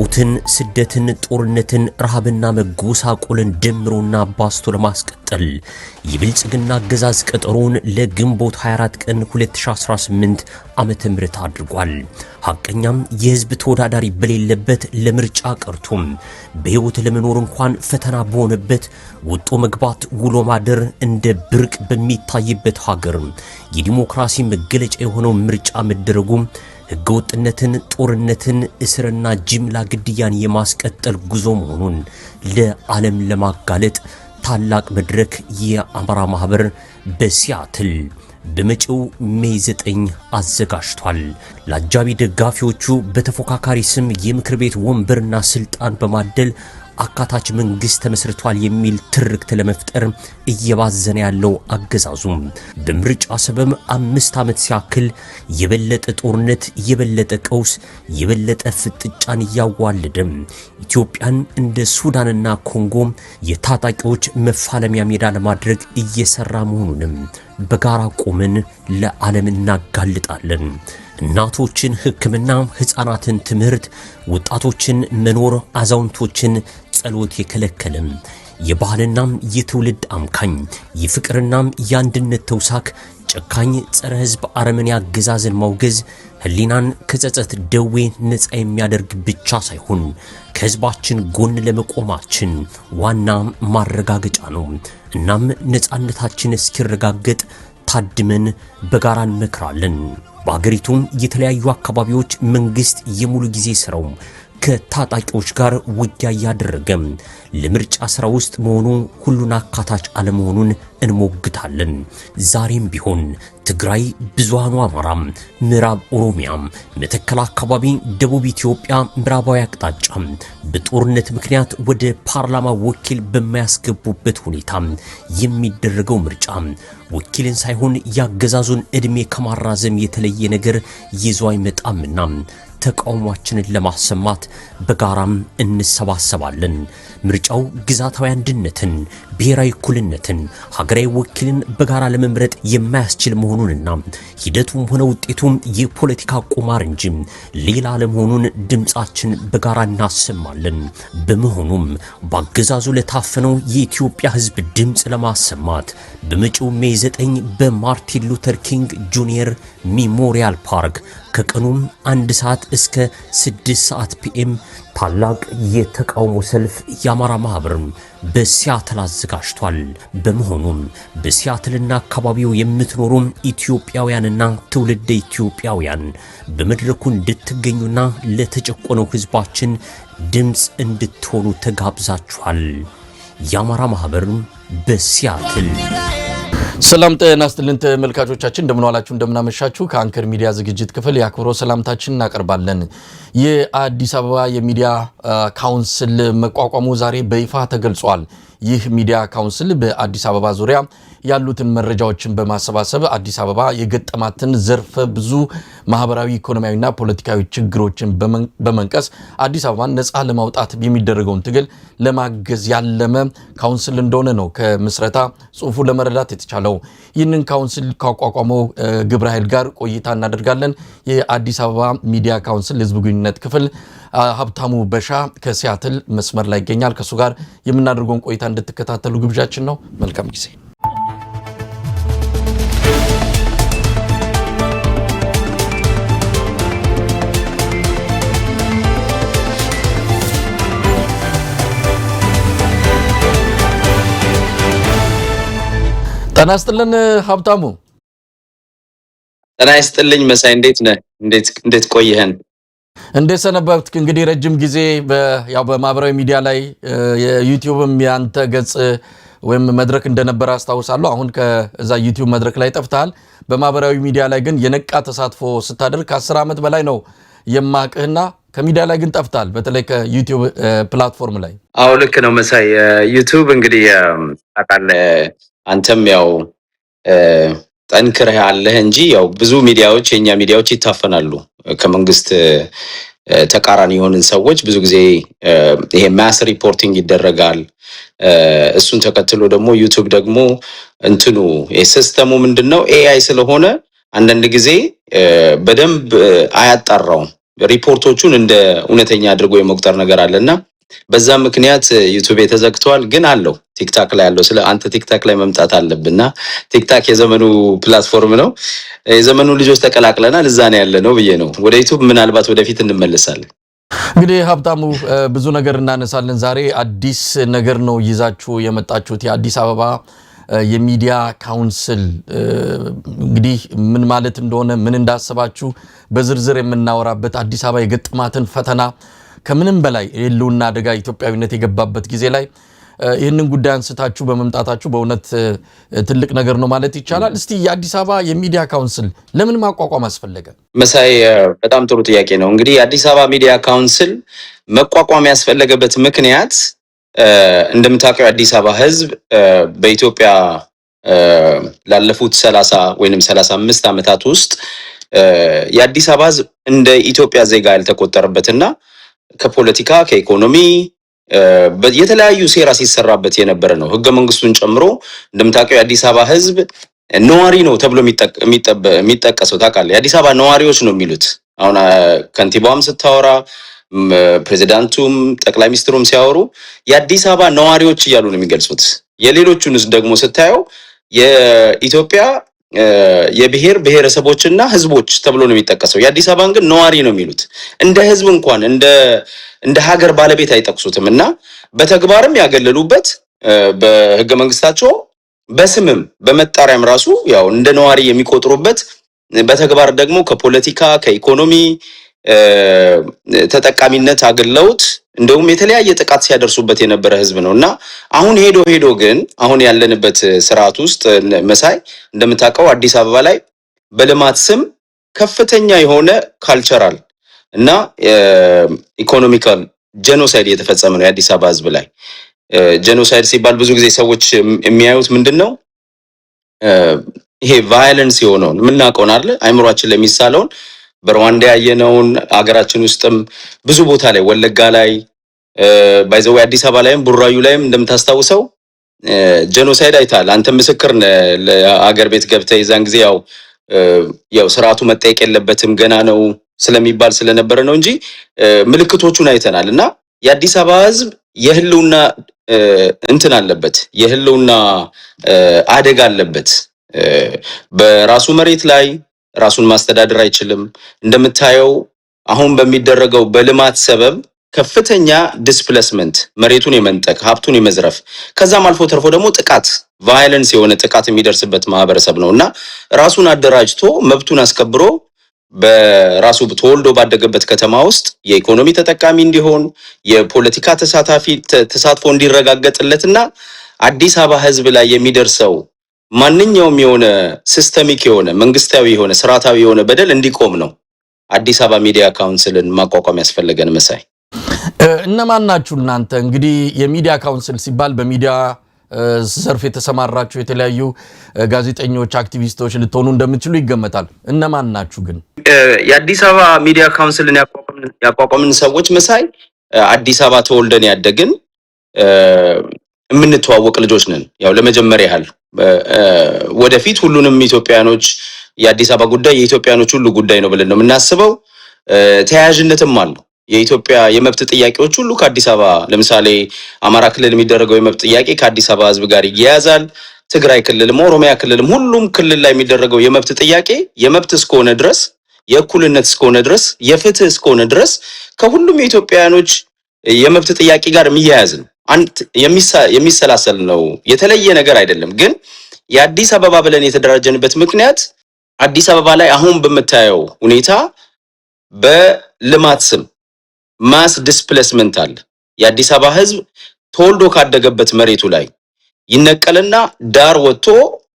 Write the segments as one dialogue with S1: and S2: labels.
S1: ሞትን ስደትን ጦርነትን ረሃብና መጎሳቆልን ደምሮና ባስቶ ለማስቀጠል የብልጽግና አገዛዝ ቀጠሮን ለግንቦት 24 ቀን 2018 ዓመተ ምህረት አድርጓል። ሐቀኛም የህዝብ ተወዳዳሪ በሌለበት ለምርጫ ቀርቶም በህይወት ለመኖር እንኳን ፈተና በሆነበት ወጦ መግባት ውሎ ማደር እንደ ብርቅ በሚታይበት ሀገር የዲሞክራሲ መገለጫ የሆነው ምርጫ መደረጉ ህገወጥነትን ጦርነትን እስርና ጅምላ ግድያን የማስቀጠል ጉዞ መሆኑን ለዓለም ለማጋለጥ ታላቅ መድረክ የአማራ ማህበር በሲያትል በመጪው ሜይ 9 አዘጋጅቷል። ለአጃቢ ደጋፊዎቹ በተፎካካሪ ስም የምክር ቤት ወንበርና ስልጣን በማደል አካታች መንግስት ተመስርቷል የሚል ትርክት ለመፍጠር እየባዘነ ያለው አገዛዙ በምርጫ ሰበብ 5 ዓመት ሲያክል የበለጠ ጦርነት የበለጠ ቀውስ የበለጠ ፍጥጫን ያዋለደ ኢትዮጵያን እንደ ሱዳንና ኮንጎ የታጣቂዎች መፋለሚያ ሜዳ ለማድረግ እየሰራ መሆኑንም በጋራ ቆመን ለዓለም እናጋልጣለን። እናቶችን ሕክምና፣ ህፃናትን ትምህርት፣ ወጣቶችን መኖር፣ አዛውንቶችን ጸሎት የከለከለም የባህልና የትውልድ አምካኝ የፍቅርና የአንድነት ተውሳክ ጨካኝ ጸረ ህዝብ አረመኔ አገዛዝን ማውገዝ ህሊናን ከጸጸት ደዌ ነፃ የሚያደርግ ብቻ ሳይሆን ከህዝባችን ጎን ለመቆማችን ዋና ማረጋገጫ ነው። እናም ነፃነታችን እስኪረጋገጥ ታድመን በጋራ እንመክራለን። በአገሪቱም የተለያዩ አካባቢዎች መንግስት የሙሉ ጊዜ ስራው ከታጣቂዎች ጋር ውጊያ ያደረገ ለምርጫ ስራ ውስጥ መሆኑ ሁሉን አካታች አለመሆኑን እንሞግታለን። ዛሬም ቢሆን ትግራይ፣ ብዙሃኑ አማራ፣ ምዕራብ ኦሮሚያ፣ መተከል አካባቢ፣ ደቡብ ኢትዮጵያ፣ ምዕራባዊ አቅጣጫ በጦርነት ምክንያት ወደ ፓርላማ ወኪል በማያስገቡበት ሁኔታ የሚደረገው ምርጫ ወኪልን ሳይሆን ያገዛዙን እድሜ ከማራዘም የተለየ ነገር ይዞ አይመጣምና ተቃውሟችንን ለማሰማት በጋራም እንሰባሰባለን። ምርጫው ግዛታዊ አንድነትን፣ ብሔራዊ እኩልነትን፣ ሀገራዊ ወኪልን በጋራ ለመምረጥ የማያስችል መሆኑንና ሂደቱም ሆነ ውጤቱም የፖለቲካ ቁማር እንጂ ሌላ አለመሆኑን ድምጻችን በጋራ እናሰማለን። በመሆኑም በአገዛዙ ለታፈነው የኢትዮጵያ ሕዝብ ድምጽ ለማሰማት በመጪው ሜይ 9 በማርቲን ሉተር ኪንግ ጁኒየር ሜሞሪያል ፓርክ ከቀኑም 1 ሰዓት እስከ 6 ሰዓት ፒኤም ታላቅ የተቃውሞ ሰልፍ የአማራ ማህበር በሲያትል አዘጋጅቷል። በመሆኑም በሲያትልና አካባቢው የምትኖሩ ኢትዮጵያውያንና ትውልደ ኢትዮጵያውያን በመድረኩ እንድትገኙና ለተጨቆነው ህዝባችን ድምጽ እንድትሆኑ ተጋብዛችኋል። የአማራ ማህበር በሲያትል።
S2: ሰላም ጤና ይስጥልን ተመልካቾቻችን፣ እንደምን ዋላችሁ እንደምን አመሻችሁ። ከአንከር ሚዲያ ዝግጅት ክፍል የአክብሮት ሰላምታችንን እናቀርባለን። የአዲስ አበባ የሚዲያ ካውንስል መቋቋሙ ዛሬ በይፋ ተገልጿል። ይህ ሚዲያ ካውንስል በአዲስ አበባ ዙሪያ ያሉትን መረጃዎችን በማሰባሰብ አዲስ አበባ የገጠማትን ዘርፈ ብዙ ማህበራዊ፣ ኢኮኖሚያዊና ፖለቲካዊ ችግሮችን በመንቀስ አዲስ አበባን ነፃ ለማውጣት የሚደረገውን ትግል ለማገዝ ያለመ ካውንስል እንደሆነ ነው ከምስረታ ጽሁፉ ለመረዳት የተቻለው። ይህንን ካውንስል ካቋቋመው ግብረ ኃይል ጋር ቆይታ እናደርጋለን። የአዲስ አበባ ሚዲያ ካውንስል ህዝብ ግንኙነት ክፍል ሀብታሙ በሻ ከሲያትል መስመር ላይ ይገኛል። ከሱ ጋር የምናደርገውን ቆይታ እንድትከታተሉ ግብዣችን ነው። መልካም ጊዜ። ጤና ይስጥልን ሀብታሙ።
S3: ጤና ይስጥልኝ መሳይ፣ እንዴት ነህ? እንዴት ቆየህን?
S2: እንዴት ሰነበትክ? እንግዲህ ረጅም ጊዜ ያው በማህበራዊ ሚዲያ ላይ የዩቲዩብም ያንተ ገጽ ወይም መድረክ እንደነበረ አስታውሳለሁ። አሁን ከዛ ዩቲዩብ መድረክ ላይ ጠፍተሃል። በማህበራዊ ሚዲያ ላይ ግን የነቃ ተሳትፎ ስታደርግ ከ10 ዓመት በላይ ነው የማቅህና ከሚዲያ ላይ ግን ጠፍተሃል፣ በተለይ ከዩቲዩብ ፕላትፎርም ላይ።
S3: አዎ ልክ ነው መሳይ። ዩቲዩብ እንግዲህ አቃለ አንተም ያው ጠንክረህ አለህ እንጂ ያው ብዙ ሚዲያዎች የኛ ሚዲያዎች ይታፈናሉ። ከመንግስት ተቃራኒ የሆንን ሰዎች ብዙ ጊዜ ይሄ ማስ ሪፖርቲንግ ይደረጋል። እሱን ተከትሎ ደግሞ ዩቲዩብ ደግሞ እንትኑ የሲስተሙ ምንድነው ኤአይ ስለሆነ አንዳንድ ጊዜ በደንብ አያጣራውም። ሪፖርቶቹን እንደ እውነተኛ አድርጎ የመቁጠር ነገር አለና በዛ ምክንያት ዩቲዩብ ተዘግቷል። ግን አለው ቲክታክ ላይ አለው። ስለ አንተ ቲክታክ ላይ መምጣት አለብና ቲክታክ የዘመኑ ፕላትፎርም ነው። የዘመኑ ልጆች ተቀላቅለናል፣ እዛ ነው ያለ ነው ብዬ ነው። ወደ ዩቲዩብ ምናልባት ወደፊት እንመለሳለን።
S2: እንግዲህ ሀብታሙ ብዙ ነገር እናነሳለን። ዛሬ አዲስ ነገር ነው ይዛችሁ የመጣችሁት የአዲስ አበባ የሚዲያ ካውንስል እንግዲህ ምን ማለት እንደሆነ ምን እንዳሰባችሁ በዝርዝር የምናወራበት አዲስ አበባ የገጠማትን ፈተና ከምንም በላይ የህልውና አደጋ ኢትዮጵያዊነት የገባበት ጊዜ ላይ ይህንን ጉዳይ አንስታችሁ በመምጣታችሁ በእውነት ትልቅ ነገር ነው ማለት ይቻላል። እስቲ የአዲስ አበባ የሚዲያ ካውንስል ለምን ማቋቋም አስፈለገ?
S3: መሳይ በጣም ጥሩ ጥያቄ ነው። እንግዲህ የአዲስ አበባ ሚዲያ ካውንስል መቋቋም ያስፈለገበት ምክንያት እንደምታውቀው የአዲስ አበባ ህዝብ በኢትዮጵያ ላለፉት 30 ወይንም 35 ዓመታት ውስጥ የአዲስ አበባ ህዝብ እንደ ኢትዮጵያ ዜጋ ያልተቆጠረበትና ከፖለቲካ ከኢኮኖሚ የተለያዩ ሴራ ሲሰራበት የነበረ ነው። ህገ መንግስቱን ጨምሮ እንደምታውቀው የአዲስ አበባ ህዝብ ነዋሪ ነው ተብሎ የሚጠቀሰው ታውቃለህ። የአዲስ አበባ ነዋሪዎች ነው የሚሉት። አሁን ከንቲባውም ስታወራ ፕሬዚዳንቱም ጠቅላይ ሚኒስትሩም ሲያወሩ የአዲስ አበባ ነዋሪዎች እያሉ ነው የሚገልጹት። የሌሎቹንስ ደግሞ ስታየው የኢትዮጵያ የብሔር ብሔረሰቦችና ህዝቦች ተብሎ ነው የሚጠቀሰው። የአዲስ አበባን ግን ነዋሪ ነው የሚሉት። እንደ ህዝብ እንኳን እንደ ሀገር ባለቤት አይጠቅሱትም እና በተግባርም ያገለሉበት በህገ መንግስታቸው በስምም በመጣሪያም ራሱ ያው እንደ ነዋሪ የሚቆጥሩበት በተግባር ደግሞ ከፖለቲካ ከኢኮኖሚ ተጠቃሚነት አገለውት እንደውም የተለያየ ጥቃት ሲያደርሱበት የነበረ ህዝብ ነው እና አሁን ሄዶ ግን አሁን ያለንበት ስርዓት ውስጥ መሳይ እንደምታውቀው አዲስ አበባ ላይ በልማት ስም ከፍተኛ የሆነ ካልቸራል እና ኢኮኖሚካል ጄኖሳይድ የተፈጸመ ነው የአዲስ አበባ ህዝብ ላይ። ጄኖሳይድ ሲባል ብዙ ጊዜ ሰዎች የሚያዩት ምንድነው ይሄ ቫዮለንስ የሆነውን የምናውቀውን አይደል አይምሯችን ላይ የሚሳለውን በሩዋንዳ ያየነውን አገራችን ውስጥም ብዙ ቦታ ላይ ወለጋ ላይ ባይዘው አዲስ አበባ ላይም ቡራዩ ላይም እንደምታስታውሰው ጄኖሳይድ አይታል። አንተ ምስክር ለአገር ቤት ገብተህ የዛን ጊዜ ያው ስርዓቱ መጠየቅ የለበትም ገና ነው ስለሚባል ስለነበረ ነው እንጂ ምልክቶቹን አይተናል። እና የአዲስ አበባ ህዝብ የህልውና እንትን አለበት፣ የህልውና አደጋ አለበት። በራሱ መሬት ላይ ራሱን ማስተዳደር አይችልም። እንደምታየው አሁን በሚደረገው በልማት ሰበብ ከፍተኛ ዲስፕሌስመንት መሬቱን የመንጠቅ ሀብቱን የመዝረፍ ከዛም አልፎ ተርፎ ደግሞ ጥቃት ቫዮለንስ የሆነ ጥቃት የሚደርስበት ማህበረሰብ ነውና ራሱን አደራጅቶ መብቱን አስከብሮ በራሱ ተወልዶ ባደገበት ከተማ ውስጥ የኢኮኖሚ ተጠቃሚ እንዲሆን የፖለቲካ ተሳትፎ እንዲረጋገጥለትና አዲስ አበባ ህዝብ ላይ የሚደርሰው ማንኛውም የሆነ ሲስተሚክ የሆነ መንግስታዊ የሆነ ስርዓታዊ የሆነ በደል እንዲቆም ነው አዲስ አበባ ሚዲያ ካውንስልን ማቋቋም ያስፈልገን። መሳይ
S2: እነማን ናችሁ እናንተ? እንግዲህ የሚዲያ ካውንስል ሲባል በሚዲያ ዘርፍ የተሰማራችሁ የተለያዩ ጋዜጠኞች፣ አክቲቪስቶች ልትሆኑ እንደምትችሉ ይገመታል። እነማን ናችሁ ግን?
S3: የአዲስ አበባ ሚዲያ ካውንስልን ያቋቋምን ሰዎች መሳይ አዲስ አበባ ተወልደን ያደግን የምንተዋወቅ ልጆች ነን። ያው ለመጀመሪያ ያህል ወደፊት ሁሉንም ኢትዮጵያኖች የአዲስ አበባ ጉዳይ የኢትዮጵያኖች ሁሉ ጉዳይ ነው ብለን ነው የምናስበው። ተያያዥነትም አለው። የኢትዮጵያ የመብት ጥያቄዎች ሁሉ ከአዲስ አበባ ለምሳሌ አማራ ክልል የሚደረገው የመብት ጥያቄ ከአዲስ አበባ ህዝብ ጋር ይያያዛል። ትግራይ ክልልም ኦሮሚያ ክልልም ሁሉም ክልል ላይ የሚደረገው የመብት ጥያቄ የመብት እስከሆነ ድረስ የእኩልነት እስከሆነ ድረስ የፍትህ እስከሆነ ድረስ ከሁሉም የኢትዮጵያኖች የመብት ጥያቄ ጋር የሚያያዝ ነው። የሚሰላሰል ነው። የተለየ ነገር አይደለም። ግን የአዲስ አበባ ብለን የተደራጀንበት ምክንያት አዲስ አበባ ላይ አሁን በምታየው ሁኔታ በልማት ስም ማስ ዲስፕሌስመንት አለ። የአዲስ አበባ ህዝብ ተወልዶ ካደገበት መሬቱ ላይ ይነቀልና ዳር ወጥቶ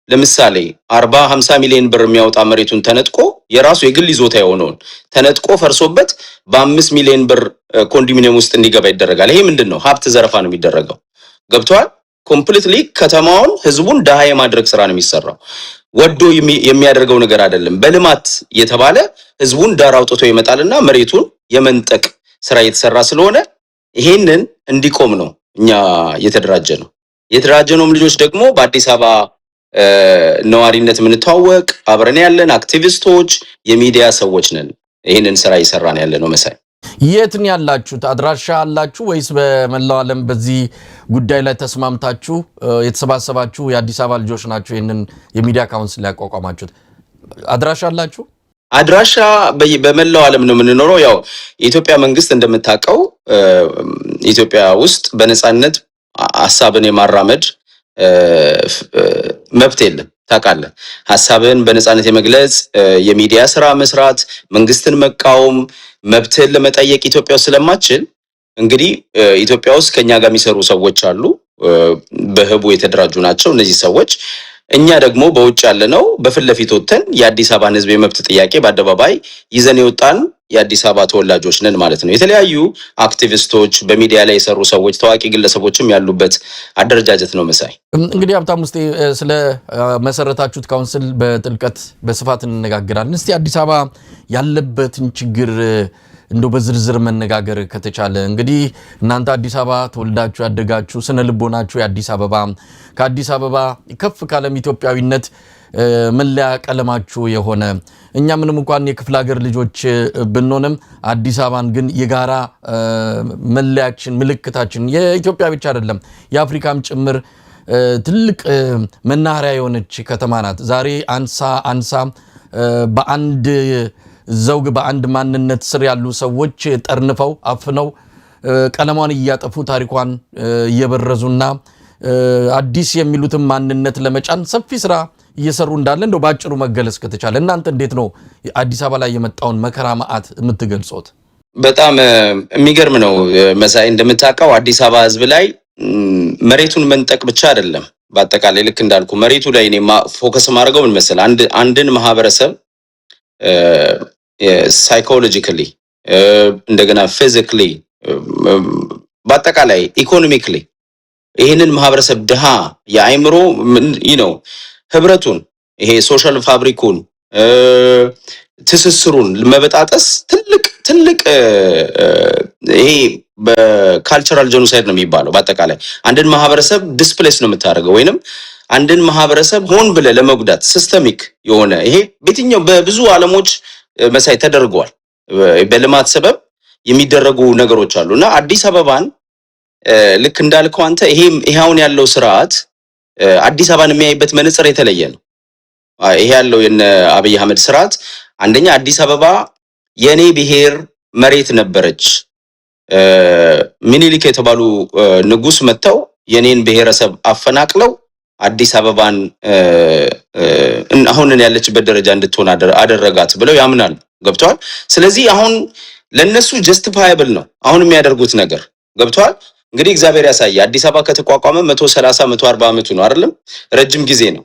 S3: ለምሳሌ 40-50 ሚሊዮን ብር የሚያወጣ መሬቱን ተነጥቆ የራሱ የግል ይዞታ የሆነውን ተነጥቆ ፈርሶበት በ5 ሚሊዮን ብር ኮንዶሚኒየም ውስጥ እንዲገባ ይደረጋል። ይሄ ምንድነው? ሀብት ዘረፋ ነው የሚደረገው። ገብቷል? ኮምፕሊትሊ ከተማውን ህዝቡን ደሃ የማድረግ ስራ ነው የሚሰራው። ወዶ የሚያደርገው ነገር አይደለም። በልማት የተባለ ህዝቡን ዳር አውጥቶ ይመጣልና መሬቱን የመንጠቅ ስራ እየተሰራ ስለሆነ ይሄንን እንዲቆም ነው እኛ የተደራጀነውም ልጆች ደግሞ በአዲስ አበባ ነዋሪነት የምንተዋወቅ አብረን ያለን አክቲቪስቶች የሚዲያ ሰዎች ነን። ይህንን ስራ እየሰራን ያለ ነው። መሳይ
S2: የትን ያላችሁት አድራሻ አላችሁ ወይስ በመላው ዓለም በዚህ ጉዳይ ላይ ተስማምታችሁ የተሰባሰባችሁ የአዲስ አበባ ልጆች ናችሁ ይሄንን የሚዲያ ካውንስል ያቋቋማችሁት? አድራሻ አላችሁ?
S3: አድራሻ በመላው ዓለም ነው የምንኖረው። ያው የኢትዮጵያ መንግስት እንደምታውቀው ኢትዮጵያ ውስጥ በነፃነት ሐሳብን የማራመድ መብት የለም። ታውቃለህ፣ ሐሳብን በነፃነት የመግለጽ የሚዲያ ስራ መስራት፣ መንግስትን መቃወም፣ መብትህን ለመጠየቅ ኢትዮጵያ ውስጥ ስለማትችል እንግዲህ ኢትዮጵያ ውስጥ ከኛ ጋር የሚሰሩ ሰዎች አሉ። በህቡ የተደራጁ ናቸው እነዚህ ሰዎች። እኛ ደግሞ በውጭ ያለ ነው በፊት ለፊት ወጥተን የአዲስ አበባን ህዝብ የመብት ጥያቄ በአደባባይ ይዘን የወጣን የአዲስ አበባ ተወላጆች ነን ማለት ነው። የተለያዩ አክቲቪስቶች፣ በሚዲያ ላይ የሰሩ ሰዎች፣ ታዋቂ ግለሰቦችም ያሉበት አደረጃጀት ነው። መሳይ
S2: እንግዲህ ሀብታም ውስጥ ስለ መሰረታችሁት ካውንስል በጥልቀት በስፋት እንነጋገራለን። እስቲ አዲስ አበባ ያለበትን ችግር እንደው በዝርዝር መነጋገር ከተቻለ እንግዲህ እናንተ አዲስ አበባ ተወልዳችሁ ያደጋችሁ ስነ ልቦናችሁ የአዲስ አበባ ከአዲስ አበባ ከፍ ካለም ኢትዮጵያዊነት መለያ ቀለማችሁ የሆነ እኛ ምንም እንኳን የክፍለ ሀገር ልጆች ብንሆንም አዲስ አበባን ግን የጋራ መለያችን ምልክታችን የኢትዮጵያ ብቻ አይደለም የአፍሪካም ጭምር ትልቅ መናኸሪያ የሆነች ከተማ ናት። ዛሬ አንሳ በአንድ ዘውግ በአንድ ማንነት ስር ያሉ ሰዎች ጠርንፈው አፍነው ቀለሟን እያጠፉ ታሪኳን እየበረዙና አዲስ የሚሉትን ማንነት ለመጫን ሰፊ ስራ እየሰሩ እንዳለ እንደው ባጭሩ መገለጽ ከተቻለ እናንተ እንዴት ነው አዲስ አበባ ላይ የመጣውን መከራ ማአት የምትገልጹት?
S3: በጣም የሚገርም ነው መሳይ። እንደምታውቀው አዲስ አበባ ህዝብ ላይ መሬቱን መንጠቅ ብቻ አይደለም፣ በአጠቃላይ ልክ እንዳልኩ መሬቱ ላይ እኔ ፎከስ ማድረገው ምን መሰለህ፣ አንድን ማህበረሰብ ሳይኮሎጂካሊ እንደገና ፊዚካሊ በአጠቃላይ ኢኮኖሚክሊ ይህንን ማህበረሰብ ድሃ የአይምሮ ነው ህብረቱን ይሄ ሶሻል ፋብሪኩን ትስስሩን መበጣጠስ ትልቅ ይሄ በካልቸራል ጄኖሳይድ ነው የሚባለው። በአጠቃላይ አንድን ማህበረሰብ ዲስፕሌስ ነው የምታደርገው ወይንም አንድን ማህበረሰብ ሆን ብለ ለመጉዳት ሲስተሚክ የሆነ ይሄ በየትኛው በብዙ ዓለሞች መሳይ ተደርጓል። በልማት ሰበብ የሚደረጉ ነገሮች አሉና አዲስ አበባን ልክ እንዳልከው አንተ ይሄውን ያለው ስርዓት አዲስ አበባን የሚያይበት መነጽር የተለየ ነው። ይሄ ያለው የነ አብይ አህመድ ስርዓት አንደኛ አዲስ አበባ የኔ ብሔር መሬት ነበረች። ሚኒሊክ የተባሉ ንጉስ መጥተው የኔን ብሔረሰብ አፈናቅለው አዲስ አበባን አሁን ያለችበት ደረጃ እንድትሆን አደረጋት ብለው ያምናሉ። ገብቷል። ስለዚህ አሁን ለነሱ ጀስቲፋያብል ነው አሁን የሚያደርጉት ነገር። ገብቷል። እንግዲህ እግዚአብሔር ያሳየ አዲስ አበባ ከተቋቋመ 130 140 ዓመቱ ነው አይደለም? ረጅም ጊዜ ነው።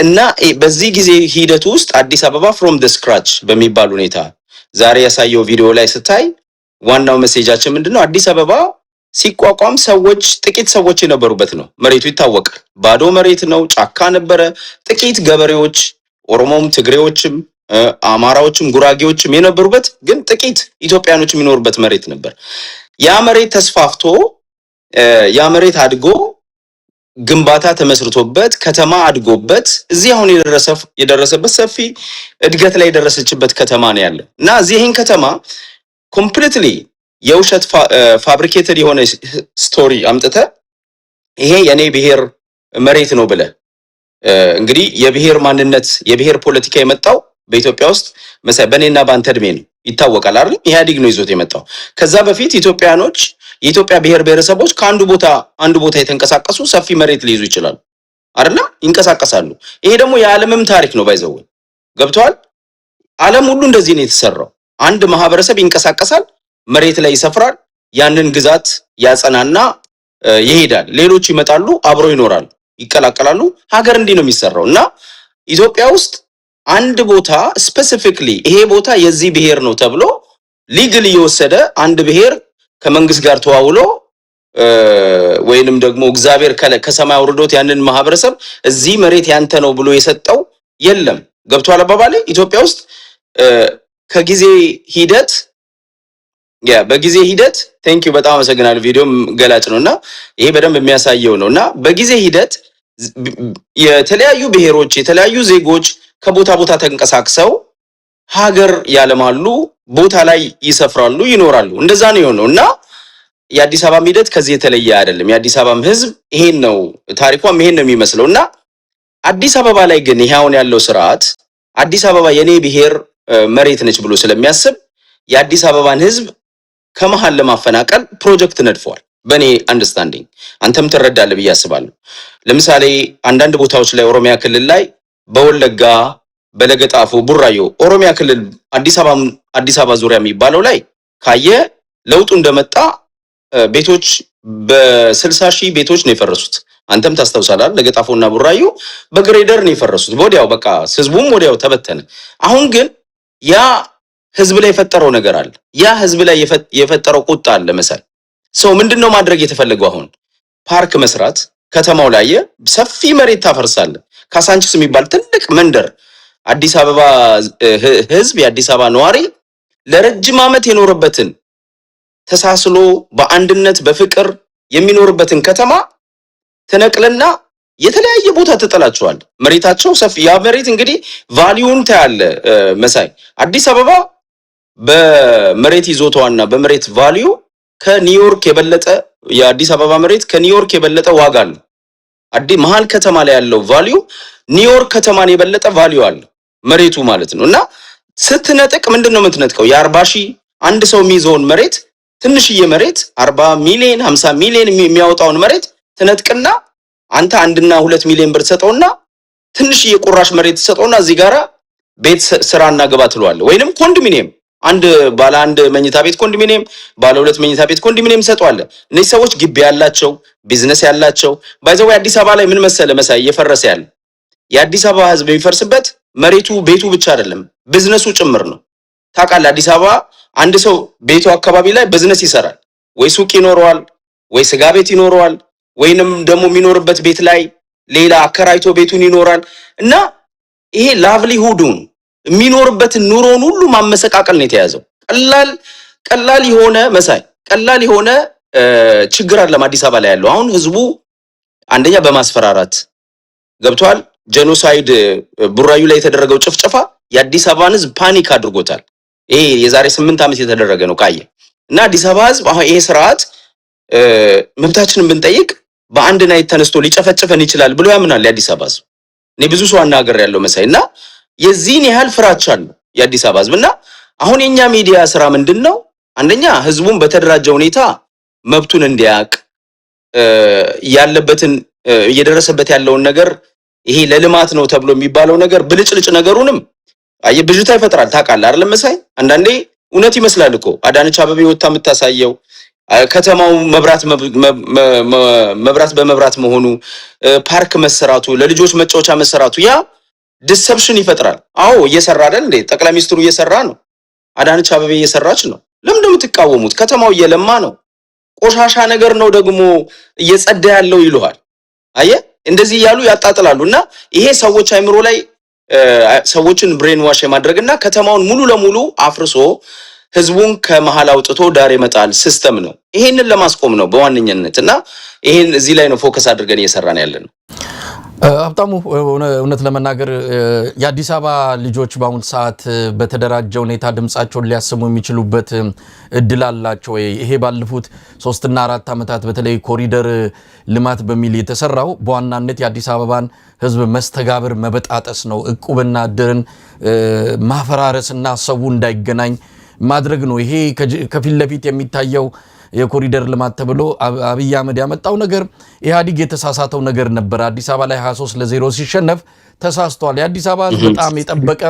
S3: እና በዚህ ጊዜ ሂደት ውስጥ አዲስ አበባ ፍሮም ዘ ስክራች በሚባል ሁኔታ ዛሬ ያሳየው ቪዲዮ ላይ ስታይ ዋናው ሜሴጃችን ምንድነው? አዲስ አበባ ሲቋቋም ጥቂት ሰዎች የነበሩበት ነው። መሬቱ ይታወቃል። ባዶ መሬት ነው። ጫካ ነበረ። ጥቂት ገበሬዎች፣ ኦሮሞም፣ ትግሬዎችም፣ አማራዎችም፣ ጉራጌዎችም የነበሩበት ግን ጥቂት ኢትዮጵያኖች የሚኖሩበት መሬት ነበር። ያ መሬት ተስፋፍቶ ያ መሬት አድጎ ግንባታ ተመስርቶበት ከተማ አድጎበት እዚህ አሁን የደረሰበት ሰፊ እድገት ላይ የደረሰችበት ከተማ ነው ያለው እና እዚህን ከተማ ኮምፕሊትሊ የውሸት ፋብሪኬትድ የሆነ ስቶሪ አምጥተ ይሄ የኔ ብሔር መሬት ነው ብለ እንግዲህ የብሔር ማንነት የብሔር ፖለቲካ የመጣው በኢትዮጵያ ውስጥ መሳይ በኔና ባንተ እድሜ ነው ይታወቃል አይደል? ኢህአዴግ ነው ይዞት የመጣው። ከዛ በፊት ኢትዮጵያኖች የኢትዮጵያ ብሔር ብሔረሰቦች ከአንዱ ቦታ የተንቀሳቀሱ ሰፊ መሬት ሊይዙ ይችላሉ አይደል? ይንቀሳቀሳሉ። ይሄ ደግሞ የዓለምም ታሪክ ነው ባይዘው። ገብቷል? ዓለም ሁሉ እንደዚህ ነው የተሰራው። አንድ ማህበረሰብ ይንቀሳቀሳል፣ መሬት ላይ ይሰፍራል፣ ያንን ግዛት ያጸናና ይሄዳል። ሌሎች ይመጣሉ፣ አብረው ይኖራሉ፣ ይቀላቀላሉ። ሀገር እንዲህ ነው የሚሰራው እና ኢትዮጵያ ውስጥ አንድ ቦታ ስፔሲፊክሊ ይሄ ቦታ የዚህ ብሔር ነው ተብሎ ሊግል እየወሰደ አንድ ብሔር ከመንግስት ጋር ተዋውሎ ወይንም ደግሞ እግዚአብሔር ከሰማይ አውርዶት ያንን ማህበረሰብ እዚህ መሬት ያንተ ነው ብሎ የሰጠው የለም። ገብቷል አባባሌ? ኢትዮጵያ ውስጥ ከጊዜ ሂደት በጊዜ ሂደት ቴንኪው በጣም አመሰግናለሁ። ቪዲዮም ገላጭ ነውና ይሄ በደንብ የሚያሳየው ነውና በጊዜ ሂደት የተለያዩ ብሔሮች የተለያዩ ዜጎች ከቦታ ቦታ ተንቀሳቅሰው ሀገር ያለማሉ፣ ቦታ ላይ ይሰፍራሉ፣ ይኖራሉ። እንደዛ ነው የሆነውና የአዲስ አበባ ሂደት ከዚህ የተለየ አይደለም። የአዲስ አበባም ህዝብ ይሄን ነው ታሪኳም ይሄን ነው የሚመስለውና አዲስ አበባ ላይ ግን ይሄውን ያለው ስርዓት አዲስ አበባ የኔ ብሔር መሬት ነች ብሎ ስለሚያስብ የአዲስ አበባን ህዝብ ከመሃል ለማፈናቀል ፕሮጀክት ነድፈዋል። በኔ አንደርስታንዲንግ አንተም ትረዳለህ ብዬ አስባለሁ። ለምሳሌ አንዳንድ ቦታዎች ላይ ኦሮሚያ ክልል ላይ በወለጋ በለገጣፎ ቡራዮ ኦሮሚያ ክልል አዲስ አበባ ዙሪያ የሚባለው ላይ ካየ ለውጡ እንደመጣ ቤቶች በ60 ሺህ ቤቶች ነው የፈረሱት። አንተም ታስታውሳለህ። ለገጣፎና ቡራዮ በግሬደር ነው የፈረሱት። ወዲያው በቃ ህዝቡም ወዲያው ተበተነ። አሁን ግን ያ ህዝብ ላይ የፈጠረው ነገር አለ። ያ ህዝብ ላይ የፈጠረው ቁጣ አለ መሰል ሰው ምንድነው ማድረግ የተፈለገው? አሁን ፓርክ መስራት ከተማው ላይ ሰፊ መሬት ታፈርሳለ። ካሳንቺስ የሚባል ትልቅ መንደር አዲስ አበባ ህዝብ የአዲስ አበባ ነዋሪ ለረጅም ዓመት የኖርበትን ተሳስሎ በአንድነት በፍቅር የሚኖርበትን ከተማ ተነቅልና የተለያየ ቦታ ተጠላቸዋል። መሬታቸው ሰፊ ያ መሬት እንግዲህ ቫልዩን ታያለ መሳይ አዲስ አበባ በመሬት ይዞታዋና በመሬት ቫልዩ ከኒውዮርክ የበለጠ የአዲስ አበባ መሬት ከኒውዮርክ የበለጠ ዋጋ አለው። መሃል ከተማ ላይ ያለው ቫልዩ ኒውዮርክ ከተማን የበለጠ ቫልዩ አለ መሬቱ ማለት ነው። እና ስትነጥቅ ምንድነው የምትነጥቀው? የ40 ሺህ አንድ ሰው የሚይዘውን መሬት ትንሽዬ መሬት 40 ሚሊዮን 50 ሚሊዮን የሚያወጣውን መሬት ትነጥቅና አንተ 1 እና 2 ሚሊዮን ብር ተሰጠውና ትንሽዬ ቁራሽ መሬት ተሰጠውና እዚህ ጋራ ቤት ስራና ግባ ትለዋለህ። ወይንም ኮንዶሚኒየም አንድ ባለ አንድ መኝታ ቤት ኮንዶሚኒየም ባለ 2 መኝታ ቤት ኮንዶሚኒየም ሰጠዋለህ። እነዚህ ሰዎች ግቢ ያላቸው ቢዝነስ ያላቸው ባይዘው አዲስ አበባ ላይ ምን መሰለ መሳይ እየፈረሰ ያለ የአዲስ አበባ ህዝብ የሚፈርስበት መሬቱ ቤቱ ብቻ አይደለም ቢዝነሱ ጭምር ነው። ታውቃለህ አዲስ አበባ አንድ ሰው ቤቱ አካባቢ ላይ ቢዝነስ ይሰራል። ወይ ሱቅ ይኖረዋል፣ ወይ ስጋ ቤት ይኖረዋል፣ ወይንም ደግሞ የሚኖርበት ቤት ላይ ሌላ አከራይቶ ቤቱን ይኖራል። እና ይሄ ላቭሊሁዱን የሚኖርበትን ኑሮውን ሁሉ ማመሰቃቀል ነው የተያዘው። ቀላል የሆነ መሳይ ቀላል የሆነ ችግር አለ አዲስ አበባ ላይ ያለው። አሁን ህዝቡ አንደኛ በማስፈራራት ገብቷል። ጄኖሳይድ ቡራዩ ላይ የተደረገው ጭፍጨፋ የአዲስ አበባን ህዝብ ፓኒክ አድርጎታል። ይሄ የዛሬ 8 ዓመት የተደረገ ነው ካየ እና አዲስ አበባ ህዝብ አሁን ይሄ ስርዓት መብታችንን ብንጠይቅ በአንድ ናይት ተነስቶ ሊጨፈጭፈን ይችላል ብሎ ያምናል የአዲስ አበባ ህዝብ። እኔ ብዙ ሰው አናገር ያለው መሳይና የዚህን ያህል ፍራቻ አለ የአዲስ አበባ ህዝብና አሁን የኛ ሚዲያ ስራ ምንድነው? አንደኛ ህዝቡን በተደራጀ ሁኔታ መብቱን እንዲያቅ ያለበትን እየደረሰበት ያለውን ነገር ይሄ ለልማት ነው ተብሎ የሚባለው ነገር ብልጭልጭ ነገሩንም ብዥታ ይፈጥራል። ታውቃለህ አይደል መሳይ? አንዳንዴ እውነት ይመስላል እኮ አዳነች አበቤ ወጣ የምታሳየው ከተማው መብራት በመብራት መሆኑ ፓርክ መሰራቱ ለልጆች መጫወቻ መሰራቱ ያ ዲሰፕሽን ይፈጥራል። አዎ እየሰራ አይደል እንዴ? ጠቅላይ ሚኒስትሩ እየሰራ ነው። አዳነች አበቤ እየሰራች ነው። ለምን እንደምትቃወሙት? ከተማው እየለማ ነው። ቆሻሻ ነገር ነው ደግሞ እየጸዳ ያለው ይሉሃል። አየህ እንደዚህ ያሉ ያጣጥላሉና ይሄ ሰዎች አይምሮ ላይ ሰዎችን ብሬን ዋሽ የማድረግና ከተማውን ሙሉ ለሙሉ አፍርሶ ህዝቡን ከመሃል አውጥቶ ዳር የመጣል ሲስተም ነው። ይሄንን ለማስቆም ነው በዋነኝነትና ይሄን እዚህ ላይ ነው ፎከስ አድርገን እየሰራን ያለነው።
S2: ሀብታሙ እውነት ለመናገር የአዲስ አበባ ልጆች በአሁኑ ሰዓት በተደራጀ ሁኔታ ድምጻቸውን ሊያሰሙ የሚችሉበት እድል አላቸው ወይ? ይሄ ባለፉት 3 እና 4 ዓመታት በተለይ ኮሪደር ልማት በሚል የተሰራው በዋናነት የአዲስ አበባን ህዝብ መስተጋብር መበጣጠስ ነው። እቁብና እድርን ማፈራረስና ሰው እንዳይገናኝ ማድረግ ነው። ይሄ ከፊት ለፊት የሚታየው የኮሪደር ልማት ተብሎ አብይ አህመድ ያመጣው ነገር ኢህአዲግ የተሳሳተው ነገር ነበር። አዲስ አበባ ላይ 23-0 ሲሸነፍ ተሳስቷል። የአዲስ አበባ ህዝብ በጣም የጠበቀ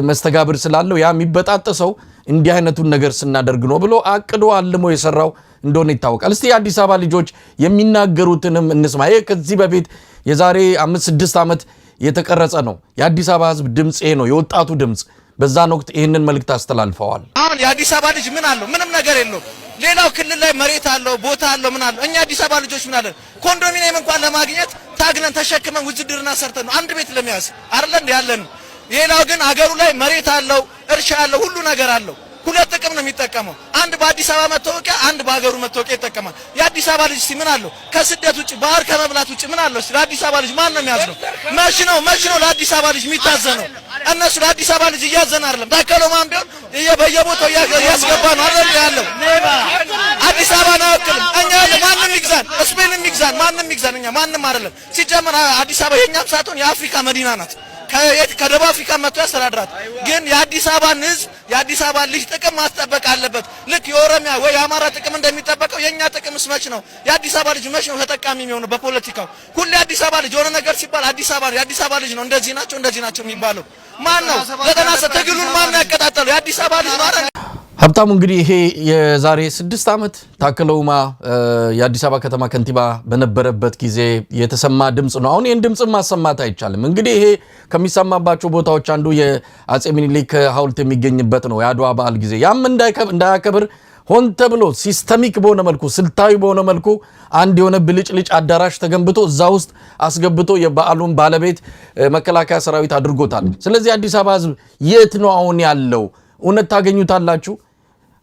S2: መስተጋብር ስላለው ያ የሚበጣጠሰው እንዲህ አይነቱን ነገር ስናደርግ ነው ብሎ አቅዶ አልሞ የሰራው እንደሆነ ይታወቃል። እስቲ የአዲስ አበባ ልጆች የሚናገሩትንም እንስማ። ይሄ ከዚህ በፊት የዛሬ 5-6 ዓመት የተቀረጸ ነው። የአዲስ አበባ ህዝብ ድምጽ ይሄ ነው፣ የወጣቱ ድምጽ። በዛን ወቅት ይህንን መልእክት አስተላልፈዋል።
S4: አሁን የአዲስ አበባ ልጅ ምን አለው? ምንም ነገር የለውም። ሌላው ክልል ላይ መሬት አለው፣ ቦታ አለው፣ ምን አለው? እኛ አዲስ አበባ ልጆች ምን አለን? ኮንዶሚኒየም እንኳን ለማግኘት ታግነን ተሸክመን ውድድርና ሰርተን ነው አንድ ቤት ለመያዝ አይደል እንዴ ያለን። ሌላው ግን አገሩ ላይ መሬት አለው፣ እርሻ አለው፣ ሁሉ ነገር አለው። ሁለት ጥቅም ነው የሚጠቀመው። አንድ በአዲስ አበባ መታወቂያ፣ አንድ በሀገሩ መታወቂያ ይጠቀማል። የአዲስ አበባ ልጅ ምን አለው? ከስደት ውጭ ባህር ከመብላት ውጭ ምን አለው? ለአዲስ አበባ ልጅ ማን ነው የሚያዝነው? መች ነው ለአዲስ አበባ ልጅ የሚታዘነው? እነሱ ለአዲስ አበባ ልጅ እያዘን አይደለም። ታከለው ማን ቢሆን በየቦታው እያስገባ ነው አይደል ያለው። አዲስ አበባ ነው አይወክልም። እኛ ማንንም ይግዛን፣ ስፔንም ይግዛን፣ ማንንም ይግዛን፣ እኛ ማንንም አይደለም። ሲጀመር አዲስ አበባ የኛም ሳትሆን የአፍሪካ መዲና ናት። ከደቡብ አፍሪካ መጥቶ ያስተዳድራት። ግን የአዲስ አበባን ህዝብ የአዲስ አበባ ልጅ ጥቅም ማስጠበቅ አለበት። ልክ የኦሮሚያ ወይ የአማራ ጥቅም እንደሚጠበቀው የኛ ጥቅምስ መች ነው? የአዲስ አበባ ልጅ መች ነው ተጠቃሚ የሚሆነው? በፖለቲካው ሁሌ የአዲስ አበባ ልጅ የሆነ ነገር ሲባል የአዲስ አበባ ልጅ ነው እንደዚህ ናቸው የሚባለው ማን ነው? 90 ትግሉን ማን ነው ያቀጣጠለው? የአዲስ አበባ ልጅ ነው።
S2: ሀብታሙ እንግዲህ ይሄ የዛሬ 6 ዓመት ታከለ ኡማ የአዲስ አበባ ከተማ ከንቲባ በነበረበት ጊዜ የተሰማ ድምጽ ነው። አሁን ይሄን ድምጽ ማሰማት አይቻልም። እንግዲህ ይሄ ከሚሰማባቸው ቦታዎች አንዱ የአጼ ሚኒሊክ ሐውልት የሚገኝበት ነው። የአድዋ በዓል ጊዜ ያም እንዳያከብር ሆን ተብሎ ሲስተሚክ በሆነ መልኩ ስልታዊ በሆነ መልኩ አንድ የሆነ ብልጭልጭ አዳራሽ ተገንብቶ እዛ ውስጥ አስገብቶ የበዓሉን ባለቤት መከላከያ ሰራዊት አድርጎታል። ስለዚህ አዲስ አበባ ህዝብ የት ነው አሁን ያለው? እውነት ታገኙታላችሁ?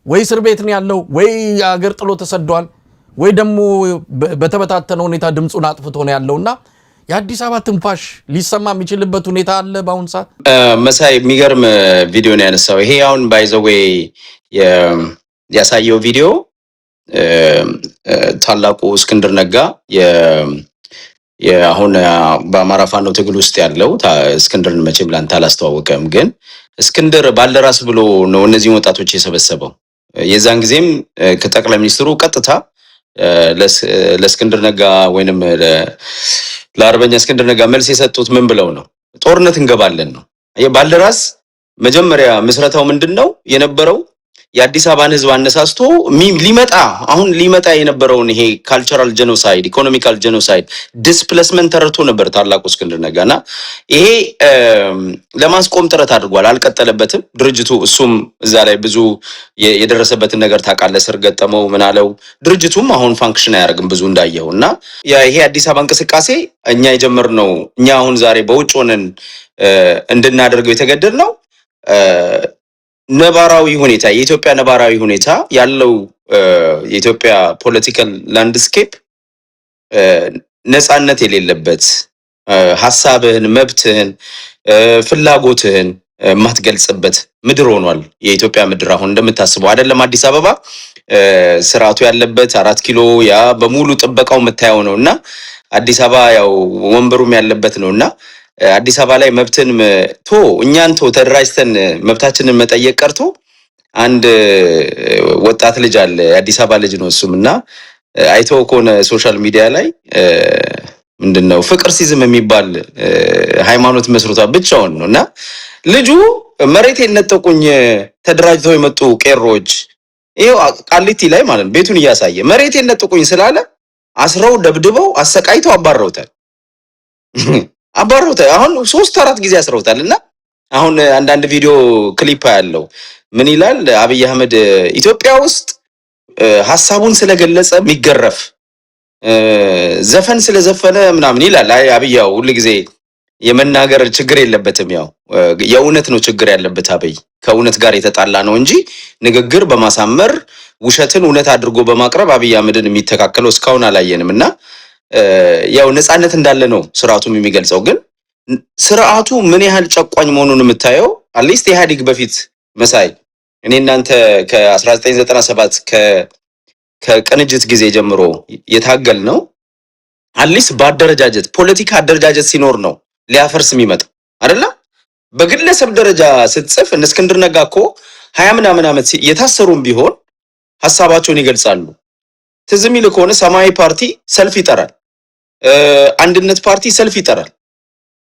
S2: ወይ እስር ቤት ነው ያለው፣ ወይ አገር ጥሎ ተሰዷል፣ ወይ ደግሞ በተበታተነ ሁኔታ ድምጹን አጥፍቶ ነው ያለውና የአዲስ አበባ ትንፋሽ ሊሰማ የሚችልበት ሁኔታ አለ በአሁን ሰዓት።
S3: መሳይ የሚገርም ቪዲዮ ነው ያነሳው። ይሄ አሁን ባይዘዌ ያሳየው ቪዲዮ ታላቁ እስክንድር ነጋ አሁን በአማራ ፋኖ ትግል ውስጥ ያለው እስክንድርን መቼም ላንተ አላስተዋወቀም፣ ግን እስክንድር ባልደራስ ብሎ ነው እነዚህ ወጣቶች የሰበሰበው። የዛን ጊዜም ከጠቅላይ ሚኒስትሩ ቀጥታ ለእስክንድር ነጋ ወይንም ለአርበኛ እስክንድር ነጋ መልስ የሰጡት ምን ብለው ነው? ጦርነት እንገባለን ነው። ባልደራስ መጀመሪያ ምስረታው ምንድነው የነበረው? የአዲስ አበባን ህዝብ አነሳስቶ ሊመጣ የነበረውን ይሄ ካልቸራል ጄኖሳይድ፣ ኢኮኖሚካል ጄኖሳይድ፣ ዲስፕሌስመንት ተረድቶ ነበር ታላቁ እስክንድር ነጋና ይሄ ለማስቆም ጥረት አድርጓል። አልቀጠለበትም ድርጅቱ። እሱም እዛ ላይ ብዙ የደረሰበትን ነገር ታውቃለህ። ስር ገጠመው ምን አለው። ድርጅቱም አሁን ፋንክሽን አያደርግም ብዙ እንዳየውና ይሄ አዲስ አበባ እንቅስቃሴ እኛ የጀመርነው እኛ አሁን ዛሬ በውጭ ሆነን እንድናደርገው የተገደድነው ነባራዊ ሁኔታ የኢትዮጵያ ነባራዊ ሁኔታ ያለው የኢትዮጵያ ፖለቲካል ላንድስኬፕ ነፃነት የሌለበት ሐሳብህን፣ መብትህን፣ ፍላጎትህን ማትገልጽበት ምድር ሆኗል የኢትዮጵያ ምድር። አሁን እንደምታስበው አይደለም አዲስ አበባ ስርዓቱ ያለበት 4 ኪሎ ያ በሙሉ ጥበቃው የምታየው ነውና አዲስ አበባ ያው ወንበሩም ያለበት ነውና አዲስ አበባ ላይ መብትን እኛን ተደራጅተን መብታችንን መጠየቅ ቀርቶ አንድ ወጣት ልጅ አለ የአዲስ አበባ ልጅ ነው እሱምና አይተው ከሆነ ሶሻል ሚዲያ ላይ ምንድነው ፍቅር ሲዝም የሚባል ሃይማኖት መስርቷል ብቻውን ነውና ልጁ መሬት የነጠቁኝ ተደራጅተው የመጡ ቄሮች ይሄው ቃሊቲ ላይ ማለት ቤቱን እያሳየ መሬት የነጠቁኝ ስላለ አስረው ደብድበው አሰቃይተው አባረውታል። አሁን 3-4 ጊዜ አስረውታልና አሁን አንዳንድ ቪዲዮ ክሊፕ ያለው ምን ይላል? አብይ አህመድ ኢትዮጵያ ውስጥ ሐሳቡን ስለገለጸ የሚገረፍ ዘፈን ስለዘፈነ ምናምን ይላል። አብይ ያው ሁሉ ጊዜ የመናገር ችግር የለበትም። ያው የእውነት ነው ችግር ያለበት አብይ ከእውነት ጋር የተጣላ ነው እንጂ ንግግር በማሳመር ውሸትን እውነት አድርጎ በማቅረብ አብይ አህመድን የሚተካከለው እስካሁን አላየንምና ያው ነፃነት እንዳለ ነው ስርዓቱም የሚገልጸው። ግን ስርዓቱ ምን ያህል ጨቋኝ መሆኑን የምታየው አትሊስት ኢህአዴግ በፊት መሳይ እኔ እናንተ ከ1997 ከቅንጅት ጊዜ ጀምሮ የታገል ነው አትሊስት በአደረጃጀት ፖለቲካ አደረጃጀት ሲኖር ነው ሊያፈርስ የሚመጣው አይደለ? በግለሰብ ደረጃ ስትጽፍ እነ እስክንድር ነጋ እኮ 20 ምናምን ዓመት የታሰሩም ቢሆን ሐሳባቸውን ይገልጻሉ። ትዝ የሚል ከሆነ ሰማያዊ ፓርቲ ሰልፍ ይጠራል፣ አንድነት ፓርቲ ሰልፍ ይጠራል፣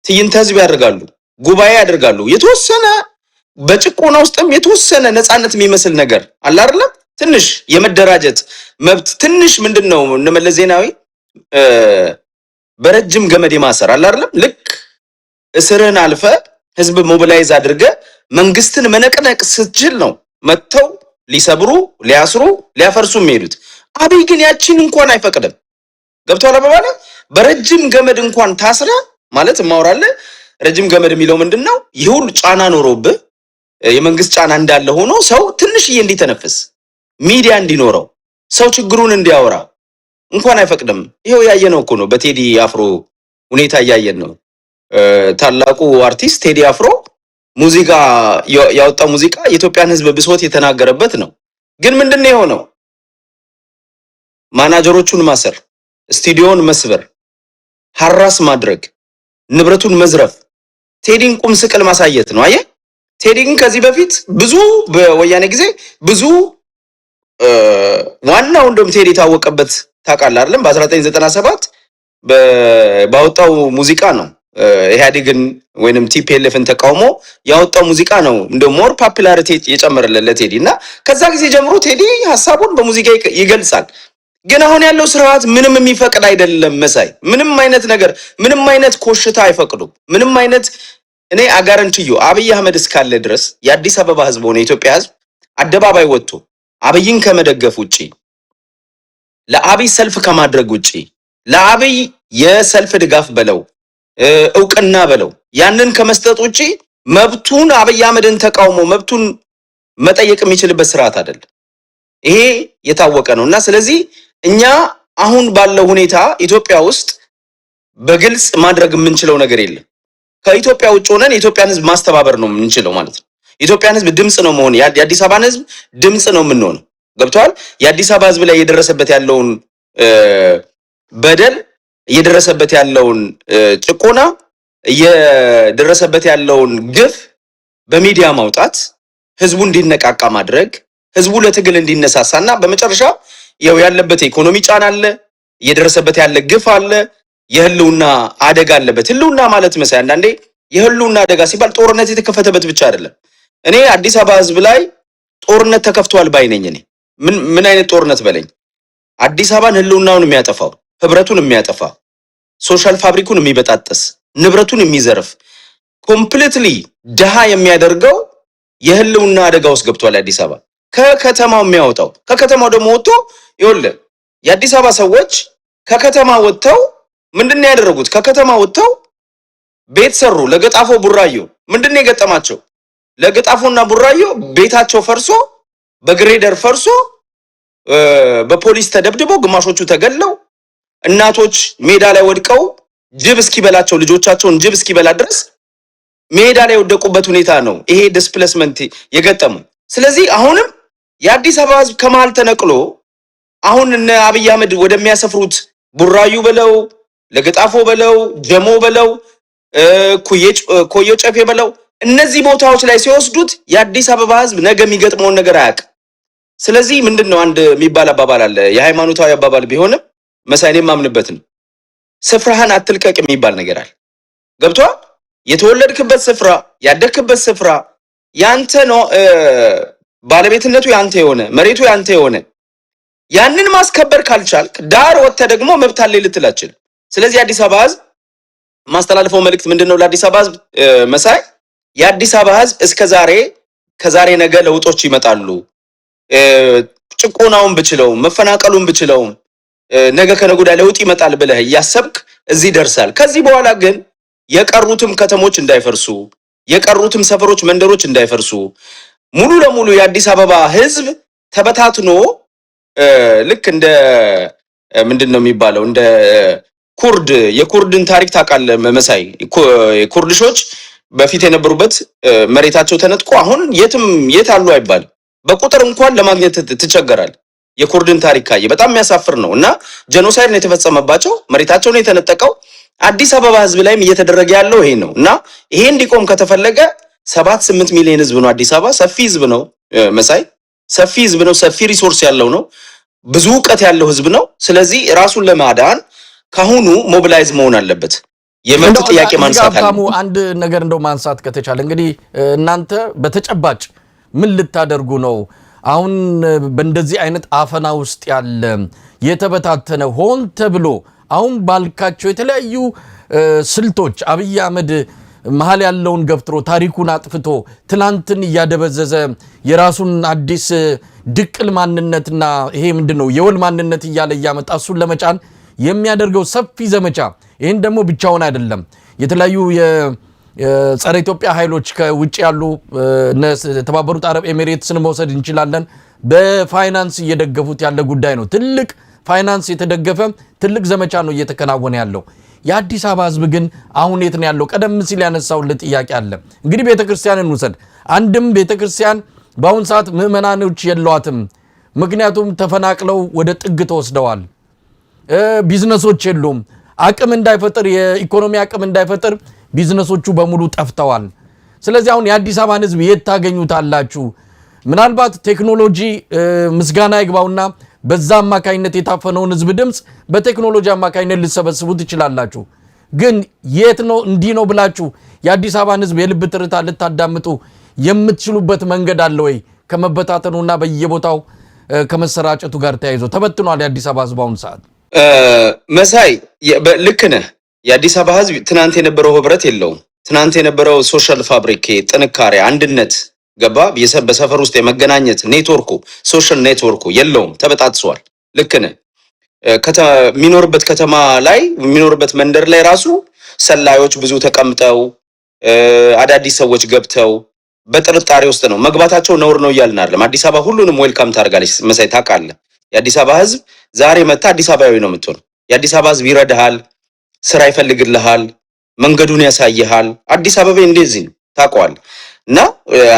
S3: ትዕይንተ ህዝብ ያደርጋሉ፣ ጉባኤ ያደርጋሉ። የተወሰነ በጭቆና ውስጥም የተወሰነ ነፃነት የሚመስል ነገር አለ አይደል? ትንሽ የመደራጀት መብት ትንሽ ምንድነው እነመለስ ዜናዊ በረጅም ገመድ የማሰር አለ አይደል? ልክ እስርን አልፈ ህዝብ ሞቢላይዝ አድርገ መንግስትን መነቅነቅ ስትችል ነው መተው ሊሰብሩ ሊያስሩ ሊያፈርሱ የሚሄዱት። አብይ ግን ያቺን እንኳን አይፈቅድም። ገብቷል አባባለ በረጅም ገመድ እንኳን ታስራ ማለት ማውራለ ረጅም ገመድ የሚለው ምንድነው? ይሁን ጫና ኖሮብህ የመንግስት ጫና እንዳለ ሆኖ ሰው ትንሽዬ እንዲተነፍስ ሚዲያ እንዲኖረው ሰው ችግሩን እንዲያወራ እንኳን አይፈቅድም። ይሄው ያየነው እኮ ነው። በቴዲ አፍሮ ሁኔታ ያያየን ነው። ታላቁ አርቲስት ቴዲ አፍሮ ሙዚቃ ያወጣው ሙዚቃ የኢትዮጵያን ህዝብ ብሶት የተናገረበት ነው። ግን ምንድነው የሆነው? ማናጀሮቹን ማሰር፣ ስቱዲዮን መስበር፣ ሐራስ ማድረግ፣ ንብረቱን መዝረፍ፣ ቴዲን ቁም ስቅል ማሳየት ነው። አየ ቴዲን ከዚህ በፊት ብዙ በወያኔ ጊዜ ብዙ ዋናው እንደም ቴዲ ታወቀበት ታውቃለህ አይደለም? በ1997 ባወጣው ሙዚቃ ነው ኢህአዴግን ወይንም ቲፒኤልኤፍን ተቃውሞ ያወጣው ሙዚቃ ነው እንደ ሞር ፖፑላሪቲ የጨመረለት ለቴዲ እና ከዛ ጊዜ ጀምሮ ቴዲ ሐሳቡን በሙዚቃ ይገልጻል። ግን አሁን ያለው ስርዓት ምንም የሚፈቅድ አይደለም መሳይ። ምንም አይነት ነገር ምንም አይነት ኮሽታ አይፈቅዱም። ምንም አይነት እኔ አጋረንትዩ አብይ አህመድ እስካለ ድረስ የአዲስ አበባ ህዝብ ሆነ የኢትዮጵያ ህዝብ አደባባይ ወጥቶ አብይን ከመደገፍ ውጪ ለአብይ ሰልፍ ከማድረግ ውጪ ለአብይ የሰልፍ ድጋፍ በለው እውቅና በለው ያንን ከመስጠት ውጪ መብቱን አብይ አህመድን ተቃውሞ መብቱን መጠየቅ የሚችልበት ስርዓት አይደለም። ይሄ የታወቀ ነውና ስለዚህ እኛ አሁን ባለው ሁኔታ ኢትዮጵያ ውስጥ በግልጽ ማድረግ የምንችለው ነገር የለም። ከኢትዮጵያ ውጭ ሆነን የኢትዮጵያን ህዝብ ማስተባበር ነው የምንችለው ማለት ነው። የኢትዮጵያን ህዝብ ድምጽ ነው መሆን የአዲስ አበባን ህዝብ ድምጽ ነው የምንሆነው። ገብቷል? የአዲስ አበባ ህዝብ ላይ የደረሰበት ያለውን በደል እየደረሰበት ያለውን ጭቆና እየደረሰበት ያለውን ግፍ በሚዲያ ማውጣት ህዝቡ እንዲነቃቃ ማድረግ ህዝቡ ለትግል እንዲነሳሳና በመጨረሻ ያው ያለበት ኢኮኖሚ ጫና አለ፣ እየደረሰበት ያለ ግፍ አለ፣ የህልውና አደጋ አለበት። ህልውና ማለት መሳይ አንዳንዴ የህልውና አደጋ ሲባል ጦርነት የተከፈተበት ብቻ አይደለም። እኔ አዲስ አበባ ህዝብ ላይ ጦርነት ተከፍቷል ባይነኝ እኔ ምን አይነት ጦርነት በለኝ። አዲስ አበባን ህልውናውን የሚያጠፋው ህብረቱን የሚያጠፋ ሶሻል ፋብሪኩን የሚበጣጥስ ንብረቱን የሚዘርፍ ኮምፕሊትሊ ደሃ የሚያደርገው የህልውና አደጋ ውስጥ ገብቷል አዲስ አበባ። ከከተማው የሚያወጣው ከከተማው ደግሞ ወጥቶ ይኸውልህ የአዲስ አበባ ሰዎች ከከተማ ወጥተው ምንድነው ያደረጉት? ከከተማ ወጥተው ቤት ሰሩ። ለገጣፎ ቡራዮ ምንድነው የገጠማቸው? ለገጣፎና ቡራዮ ቤታቸው ፈርሶ በግሬደር ፈርሶ በፖሊስ ተደብድበው ግማሾቹ ተገለው እናቶች ሜዳ ላይ ወድቀው ጅብ እስኪበላቸው ልጆቻቸውን ጅብ እስኪበላ ድረስ ሜዳ ላይ ወደቁበት ሁኔታ ነው ይሄ ዲስፕሌስመንት የገጠመው። ስለዚህ አሁንም የአዲስ አበባ ህዝብ ከመሃል ተነቅሎ አሁን እነ አብይ አህመድ ወደሚያሰፍሩት ቡራዩ በለው ለገጣፎ በለው ጀሞ በለው ኮዮ ጨፌ በለው እነዚህ ቦታዎች ላይ ሲወስዱት የአዲስ አበባ ህዝብ ነገ የሚገጥመውን ነገር አያውቅም። ስለዚህ ምንድነው አንድ የሚባል አባባል አለ፣ የሃይማኖታዊ አባባል ቢሆንም መሳይኔ ማምንበት ነው። ስፍራህን አትልቀቅ የሚባል ነገር አለ። ገብቷል? የተወለድክበት ስፍራ ያደግክበት ስፍራ ያንተ ነው፣ ባለቤትነቱ ያንተ የሆነ መሬቱ ያንተ የሆነ ያንን ማስከበር ካልቻልክ ዳር ወጥተህ ደግሞ መብት አለ ልትላችል። ስለዚህ አዲስ አበባ ህዝብ ማስተላለፈው መልእክት ምንድነው ለአዲስ አበባ ህዝብ መሳይ? የአዲስ አበባ ህዝብ እስከዛሬ ከዛሬ ነገ ለውጦች ይመጣሉ። ጭቆናውን ብችለው መፈናቀሉን ብችለው ነገ ከነገ ወዲያ ለውጥ ይመጣል ብለህ እያሰብክ እዚህ ደርሳል። ከዚህ በኋላ ግን የቀሩትም ከተሞች እንዳይፈርሱ የቀሩትም ሰፈሮች መንደሮች እንዳይፈርሱ ሙሉ ለሙሉ የአዲስ አበባ ህዝብ ተበታትኖ ልክ እንደ ምንድነው የሚባለው እንደ ኩርድ የኩርድን ታሪክ ታውቃለህ መሳይ? ኩርድሾች በፊት የነበሩበት መሬታቸው ተነጥቆ አሁን የት አሉ አይባልም። በቁጥር እንኳን ለማግኘት ትቸገራል። የኩርድን ታሪክ ካየ በጣም የሚያሳፍር ነው እና ጄኖሳይድ ነው የተፈጸመባቸው፣ መሬታቸው ነው የተነጠቀው። አዲስ አበባ ህዝብ ላይም እየተደረገ ያለው ይሄ ነው እና ይሄ እንዲቆም ከተፈለገ 7-8 ሚሊዮን ህዝብ ነው አዲስ አበባ። ሰፊ ህዝብ ነው መሳይ፣ ሰፊ ህዝብ ነው፣ ሰፊ ሪሶርስ ያለው ነው፣ ብዙ ዕውቀት ያለው ህዝብ ነው። ስለዚህ ራሱን ለማዳን ካሁኑ ሞቢላይዝ መሆን አለበት። የመብት ጥያቄ ማንሳት አለ።
S2: አንድ ነገር እንደው ማንሳት ከተቻለ እንግዲህ እናንተ በተጨባጭ ምን ልታደርጉ ነው? አሁን በእንደዚህ አይነት አፈና ውስጥ ያለ የተበታተነ ሆን ተብሎ አሁን ባልካቸው የተለያዩ ስልቶች አብይ አህመድ መሀል ያለውን ገፍትሮ ታሪኩን አጥፍቶ ትናንትን እያደበዘዘ የራሱን አዲስ ድቅል ማንነትና ይሄ ምንድነው የወል ማንነት እያለ እያመጣ እሱን ለመጫን የሚያደርገው ሰፊ ዘመቻ፣ ይሄን ደግሞ ብቻውን አይደለም የተለያዩ ጸረ ኢትዮጵያ ኃይሎች ከውጭ ያሉ ተባበሩት አረብ ኤሚሬትስን መውሰድ እንችላለን። በፋይናንስ እየደገፉት ያለ ጉዳይ ነው። ትልቅ ፋይናንስ የተደገፈ ትልቅ ዘመቻ ነው እየተከናወነ ያለው። የአዲስ አበባ ህዝብ ግን አሁን የት ነው ያለው? ቀደም ሲል ያነሳውልህ ጥያቄ አለ። እንግዲህ ቤተክርስቲያንን እንውሰድ። አንድም ቤተክርስቲያን በአሁን ሰዓት ምዕመናኖች የሏትም። ምክንያቱም ተፈናቅለው ወደ ጥግ ተወስደዋል። ቢዝነሶች የሉም። አቅም እንዳይፈጠር የኢኮኖሚ አቅም እንዳይፈጠር ቢዝነሶቹ በሙሉ ጠፍተዋል። ስለዚህ አሁን የአዲስ አበባን ህዝብ የት ታገኙታላችሁ? ምናልባት ቴክኖሎጂ ምስጋና ይግባውና በዛ አማካይነት የታፈነውን ህዝብ ድምጽ በቴክኖሎጂ አማካይነት ልሰበስቡት ይችላላችሁ። ግን የት ነው እንዲህ ነው ብላችሁ የአዲስ አበባን ህዝብ የልብ ትርታ ልታዳምጡ የምትችሉበት መንገድ አለ ወይ? ከመበታተኑና በየቦታው ከመሰራጨቱ ጋር ተያይዞ ተበትኗል የአዲስ አበባ ህዝብ አሁን ሰዓት።
S3: መሳይ ልክ ነህ። የአዲስ አበባ ህዝብ ትናንት የነበረው ህብረት የለውም። ትናንት የነበረው ሶሻል ፋብሪክ ጥንካሬ፣ አንድነት ገባ በሰፈር ውስጥ የመገናኘት ኔትወርኩ ሶሻል ኔትወርኩ የለውም፣ ተበጣጥሷል። ልክ ነህ። የሚኖርበት ከተማ ላይ የሚኖርበት መንደር ላይ ራሱ ሰላዮች ብዙ ተቀምጠው አዳዲስ ሰዎች ገብተው በጥርጣሬ ውስጥ ነው። መግባታቸው ነውር ነው እያልን አይደለም። አዲስ አበባ ሁሉንም ዌልካም ታርጋለች። መሳይ ታውቃለህ፣ የአዲስ አበባ ህዝብ ዛሬ መጣ አዲስ አበባዊ ነው የምትሆነው። የአዲስ አበባ ህዝብ ይረዳሃል፣ ስራ ይፈልግልሃል፣ መንገዱን ያሳይሃል። አዲስ አበባ እንደዚህ ነው ታውቀዋለህ። እና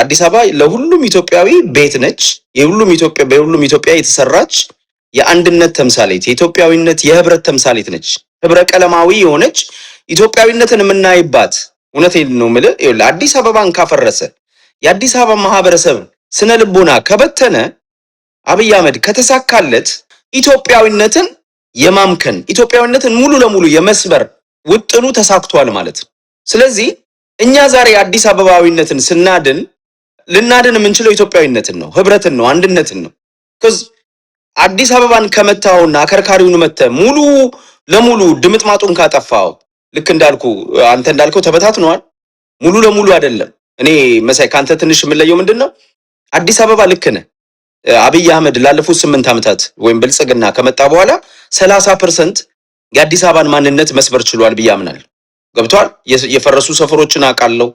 S3: አዲስ አበባ ለሁሉም ኢትዮጵያዊ ቤት ነች። የሁሉም ኢትዮጵያ የተሰራች የአንድነት ተምሳሌት፣ የኢትዮጵያዊነት የህብረት ተምሳሌት ነች። ህብረ ቀለማዊ የሆነች ኢትዮጵያዊነትን የምናይባት። እውነቴን ነው የምልህ። አዲስ አበባን ካፈረሰ የአዲስ አበባ ማህበረሰብ ስነ ልቦና ከበተነ አብይ አህመድ ከተሳካለት ኢትዮጵያዊነትን የማምከን ኢትዮጵያዊነትን ሙሉ ለሙሉ የመስበር ውጥኑ ተሳክቷል ማለት ነው። ስለዚህ እኛ ዛሬ አዲስ አበባዊነትን ስናድን ልናድን የምንችለው ኢትዮጵያዊነትን ነው፣ ህብረትን ነው፣ አንድነትን ነው። አዲስ አበባን ከመታውና አከርካሪውን መተ ሙሉ ለሙሉ ድምጥማጡን ካጠፋው ልክ እንዳልኩ አንተ እንዳልከው ተበታትኗል። ሙሉ ለሙሉ አይደለም። እኔ መሳይ ካንተ ትንሽ የምለየው ምንድነው? አዲስ አበባ ልክ ነህ። አብይ አህመድ ላለፉት 8 ዓመታት ወይም ብልጽግና ከመጣ በኋላ 30% የአዲስ አበባን ማንነት መስበር ችሏል ብዬ አምናለሁ። ገብቷል። የፈረሱ ሰፈሮችን አውቃለሁ።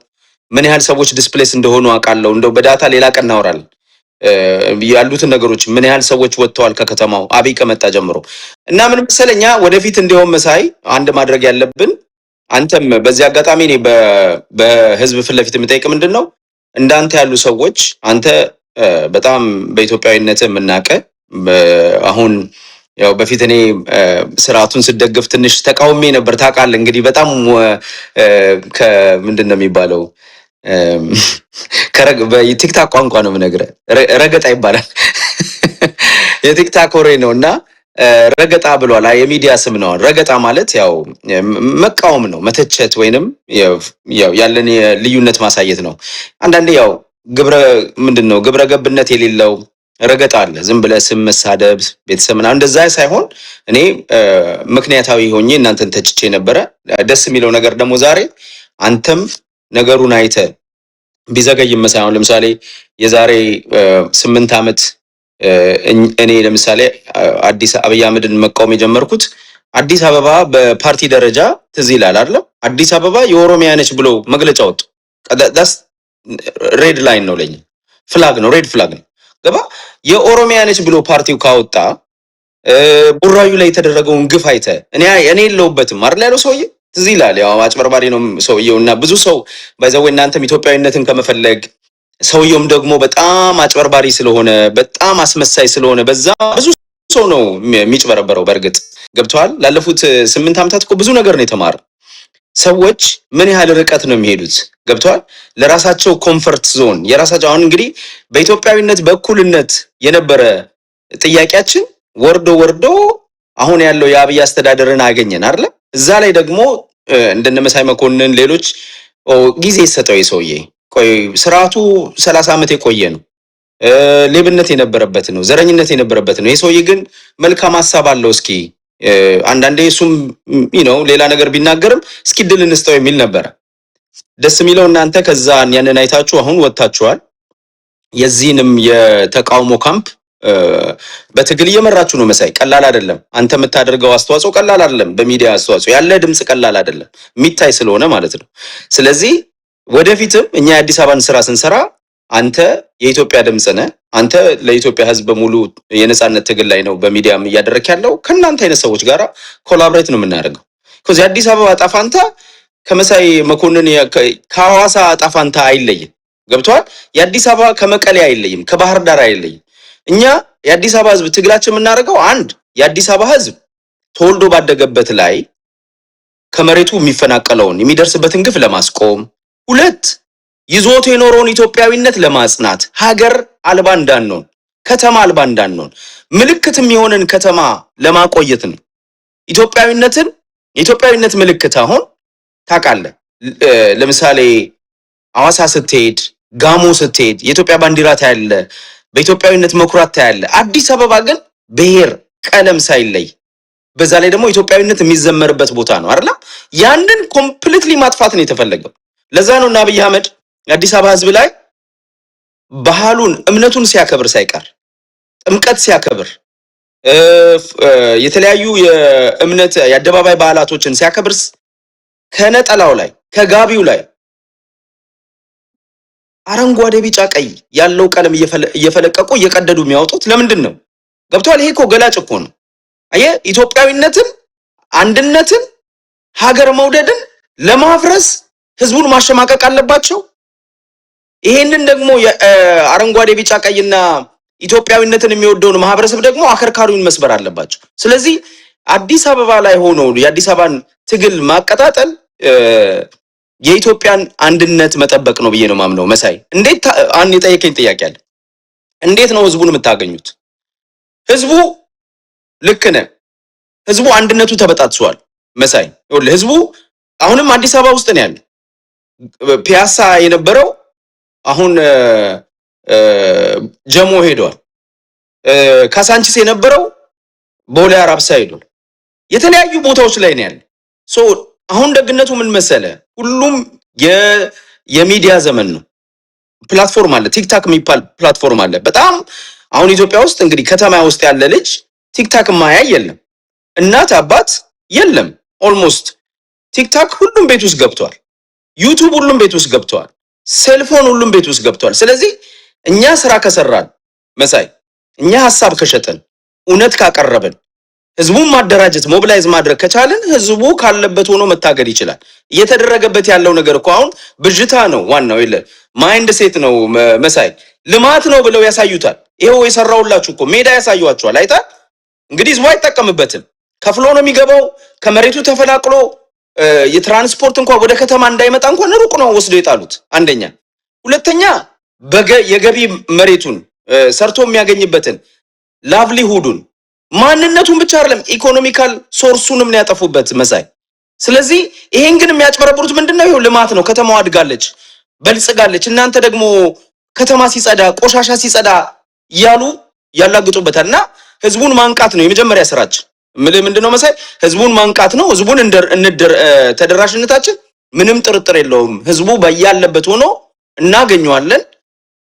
S3: ምን ያህል ሰዎች ዲስፕሌስ እንደሆኑ አውቃለሁ። እንደው በዳታ ሌላ ቀን እናወራለን። ያሉትን ነገሮች ምን ያህል ሰዎች ወጥተዋል ከከተማው አብይ ከመጣ ጀምሮ እና ምን መሰለኛ ወደፊት እንዲያውም መሳይ አንድ ማድረግ ያለብን አንተም በዚህ አጋጣሚ እኔ በህዝብ ፊት ለፊት የምጠይቅ ምንድነው እንዳንተ ያሉ ሰዎች አንተ በጣም በኢትዮጵያዊነት የምናቀ አሁን ያው በፊት እኔ ስርዓቱን ስደግፍ ትንሽ ተቃውሜ ነበር ታውቃለህ። እንግዲህ በጣም ከምንድነው የሚባለው በቲክታክ ቋንቋ ነው የምነግርህ፣ ረገጣ ይባላል። የቲክታክ ወሬ ነውና ረገጣ ብሏል። የሚዲያ ስም ነው። ረገጣ ማለት ያው መቃወም ነው፣ መተቸት ወይንም ያው ያለን ልዩነት ማሳየት ነው። አንዳንዴ ያው ምንድነው ግብረ ገብነት የሌለው ረገጣ አለ። ዝም ብለህ ስም መሳደብ ቤተሰብና እንደዛ ሳይሆን እኔ ምክንያታዊ ሆኜ እናንተን ተችቼ ነበረ። ደስ የሚለው ነገር ደግሞ ዛሬ አንተም ነገሩን አይተ ቢዘገይም ሳይሆን ለምሳሌ የዛሬ 8 ዓመት እኔ ለምሳሌ አዲስ አበባ አህመድን መቃወም የጀመርኩት አዲስ አበባ በፓርቲ ደረጃ ትዝ ይላል አይደል? አዲስ አበባ የኦሮሚያ ነች ብሎ መግለጫ ወጡ። ዳስ ሬድ ላይን ነው፣ ለኛ ፍላግ ነው፣ ሬድ ፍላግ ነው። ገባ? የኦሮሚያ ነች ብሎ ፓርቲው ካወጣ ቡራዩ ላይ የተደረገውን ግፍ አይተ እኔ የለውበትም አይደል ያለው ሰውዬ ትዝ ይላል። ያው አጭበርባሪ ነው ሰውዬውና ብዙ ሰው ባይዘው እናንተም ኢትዮጵያዊነትን ከመፈለግ ሰውዬውም ደግሞ በጣም አጭበርባሪ ስለሆነ በጣም አስመሳይ ስለሆነ በዛ ብዙ ሰው ነው የሚጭበረበረው። በእርግጥ ገብቷል። ላለፉት 8 ዓመታት እኮ ብዙ ነገር ነው የተማረ። ሰዎች ምን ያህል ርቀት ነው የሚሄዱት? ገብቷል። ለራሳቸው ኮምፈርት ዞን የራሳቸው አሁን እንግዲህ በኢትዮጵያዊነት በእኩልነት የነበረ ጥያቄያችን ወርዶ አሁን ያለው የአብይ አስተዳደርን አገኘን አይደል? እዛ ላይ ደግሞ እንደነ መሳይ መኮንን ሌሎች ጊዜ ሰጠው የሰውዬ ቆይ ስርዓቱ 30 ዓመት የቆየ ነው። ሌብነት የነበረበት ነው፣ ዘረኝነት የነበረበት ነው። የሰውዬ ግን መልካም ሐሳብ አለው። እስኪ አንዳንዴ እሱም ሌላ ነገር ቢናገርም እስኪ ድል እንስጠው የሚል ነበር። ደስ የሚለው እናንተ ከዛ ያንን አይታችሁ አሁን ወጣችኋል። የዚህንም የተቃውሞ ካምፕ በትግል እየመራችሁ ነው። መሳይ ቀላል አይደለም። አንተ የምታደርገው አስተዋጽኦ ቀላል አይደለም። በሚዲያ አስተዋጽኦ ያለ ድምጽ ቀላል አይደለም፣ የሚታይ ስለሆነ ማለት ነው። ስለዚህ ወደፊትም እኛ የአዲስ አበባን ስራ ስንሰራ አንተ የኢትዮጵያ ድምጽ ነህ፣ አንተ ለኢትዮጵያ ህዝብ በሙሉ የነጻነት ትግል ላይ ነው በሚዲያም እያደረክ ያለው ከናንተ አይነት ሰዎች ጋራ ኮላቦሬት ነው የምናደርገው። ከዚ የአዲስ አበባ ጣፋንታ ከመሳይ መኮንን ከሐዋሳ ጣፋንታ አይለይም። ገብቷል? የአዲስ አበባ ከመቀሌ አይለይም፣ ከባህር ዳር አይለይም። እኛ የአዲስ አበባ ህዝብ ትግላችን የምናደርገው አንድ የአዲስ አበባ ህዝብ ተወልዶ ባደገበት ላይ ከመሬቱ የሚፈናቀለውን የሚደርስበትን ግፍ ለማስቆም፣ ሁለት ይዞት የኖረውን ኢትዮጵያዊነት ለማጽናት፣ ሀገር አልባ እንዳንሆን፣ ከተማ አልባ እንዳንሆን ምልክት የሚሆንን ከተማ ለማቆየት ነው። የኢትዮጵያዊነት ምልክት አሁን ታውቃለህ፣ ለምሳሌ ሐዋሳ ስትሄድ፣ ጋሞ ስትሄድ የኢትዮጵያ ባንዲራ ታያለ፣ በኢትዮጵያዊነት መኩራት ታያለ። አዲስ አበባ ግን ብሔር ቀለም ሳይለይ በዛ ላይ ደግሞ ኢትዮጵያዊነት የሚዘመርበት ቦታ ነው አይደል? ያንን ኮምፕሊትሊ ማጥፋት ነው የተፈለገው። ለዛ ነው እና አብይ አህመድ የአዲስ አበባ ህዝብ ላይ ባህሉን እምነቱን ሲያከብር ሳይቀር ጥምቀት ሲያከብር የተለያዩ የእምነት የአደባባይ በዓላቶችን ሲያከብር ከነጠላው ላይ ከጋቢው ላይ አረንጓዴ ቢጫ ቀይ ያለው ቀለም እየፈለቀቁ እየቀደዱ የሚያወጡት ለምንድን ነው? ገብቷል? ይሄ እኮ ገላጭ እኮ ነው። አየ ኢትዮጵያዊነትን፣ አንድነትን፣ ሀገር መውደድን ለማፍረስ ህዝቡን ማሸማቀቅ አለባቸው። ይሄንን ደግሞ አረንጓዴ ቢጫ ቀይና ኢትዮጵያዊነትን የሚወደውን ማህበረሰብ ደግሞ አከርካሪውን መስበር አለባቸው። ስለዚህ አዲስ አበባ ላይ ሆኖ የአዲስ አበባን ትግል ማቀጣጠል የኢትዮጵያን አንድነት መጠበቅ ነው ብዬ ነው ማምነው። መሳይ እንዴት አንድ የጠየቀኝ ጥያቄ አለ። እንዴት ነው ህዝቡን የምታገኙት? ህዝቡ ልክ ነህ፣ ህዝቡ አንድነቱ ተበጣጥሷል። መሳይ ይኸውልህ፣ ህዝቡ አሁንም አዲስ አበባ ውስጥ ነው ያለው። ፒያሳ የነበረው አሁን ጀሞ ሄዷል። ካሳንቺስ የነበረው ቦሌ አራብሳ ሄዷል። የተለያዩ ቦታዎች ላይ ነው ያለው። አሁን ደግነቱ ምን መሰለ፣ ሁሉም የሚዲያ ዘመን ነው። ፕላትፎርም አለ፣ ቲክታክ የሚባል ፕላትፎርም አለ። በጣም አሁን ኢትዮጵያ ውስጥ እንግዲህ ከተማ ውስጥ ያለ ልጅ ቲክታክ ማያይ የለም፣ እናት አባት የለም። ኦልሞስት ቲክታክ ሁሉም ቤት ውስጥ ገብቷል። ዩቲዩብ ሁሉም ቤት ውስጥ ገብቷል። ሴልፎን ሁሉም ቤት ውስጥ ገብቷል። ስለዚህ እኛ ስራ ከሰራን መሳይ፣ እኛ ሐሳብ ከሸጠን፣ እውነት ካቀረብን፣ ህዝቡን ማደራጀት ሞቢላይዝ ማድረግ ከቻለን ህዝቡ ካለበት ሆኖ መታገል ይችላል። እየተደረገበት ያለው ነገር እኮ አሁን ብዥታ ነው። ዋናው የለ ማይንድ ሴት ነው መሳይ። ልማት ነው ብለው ያሳዩታል። ይሄው የሰራውላችሁ እኮ ሜዳ ያሳዩዋቸዋል። አይታ እንግዲህ ህዝቡ አይጠቀምበትም። ከፍሎ ነው የሚገባው። ከመሬቱ ተፈናቅሎ የትራንስፖርት እንኳን ወደ ከተማ እንዳይመጣ እንኳን ሩቅ ነው ወስዶ የጣሉት። አንደኛ፣ ሁለተኛ የገቢ መሬቱን ሰርቶ የሚያገኝበትን ላቭሊሁዱን ማንነቱን ብቻ አይደለም ኢኮኖሚካል ሶርሱንም ነው ያጠፉበት መሳይ። ስለዚህ ይሄን ግን የሚያጭበረብሩት ምንድነው? ይሄው ልማት ነው፣ ከተማዋ አድጋለች፣ በልጽጋለች። እናንተ ደግሞ ከተማ ሲጸዳ፣ ቆሻሻ ሲጸዳ እያሉ ያላግጡበታልና ህዝቡን ማንቃት ነው የመጀመሪያ ስራችን። ምንድነው መሳይ? ህዝቡን ማንቃት ነው። ህዝቡን ተደራሽነታችን ምንም ጥርጥር የለውም። ህዝቡ በያለበት ሆኖ እናገኘዋለን፣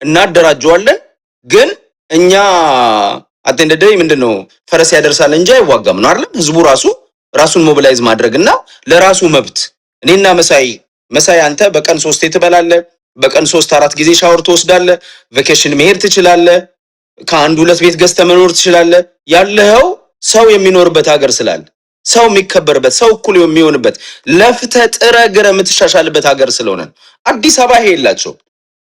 S3: እናደራጀዋለን። ግን እኛ አቴንደደይ ምንድነው ፈረስ ያደርሳል እንጂ አይዋጋም ነው አይደል? ህዝቡ ራሱን ሞቢላይዝ ማድረግና ለራሱ መብት እኔና መሳይ አንተ በቀን 3 ትበላለህ፣ በቀን 3-4 ጊዜ ሻወር ትወስዳለህ፣ ቫኬሽን መሄድ ትችላለህ፣ ከአንድ 2 ቤት ገዝተህ መኖር ትችላለህ። ያለው ሰው የሚኖርበት ሀገር ስላለ፣ ሰው የሚከበርበት፣ ሰው እኩል የሚሆንበት፣ ለፍተህ ጥረህ ግረህ የምትሻሻልበት ሀገር ስለሆነ አዲስ አበባ ይሄ የላቸው።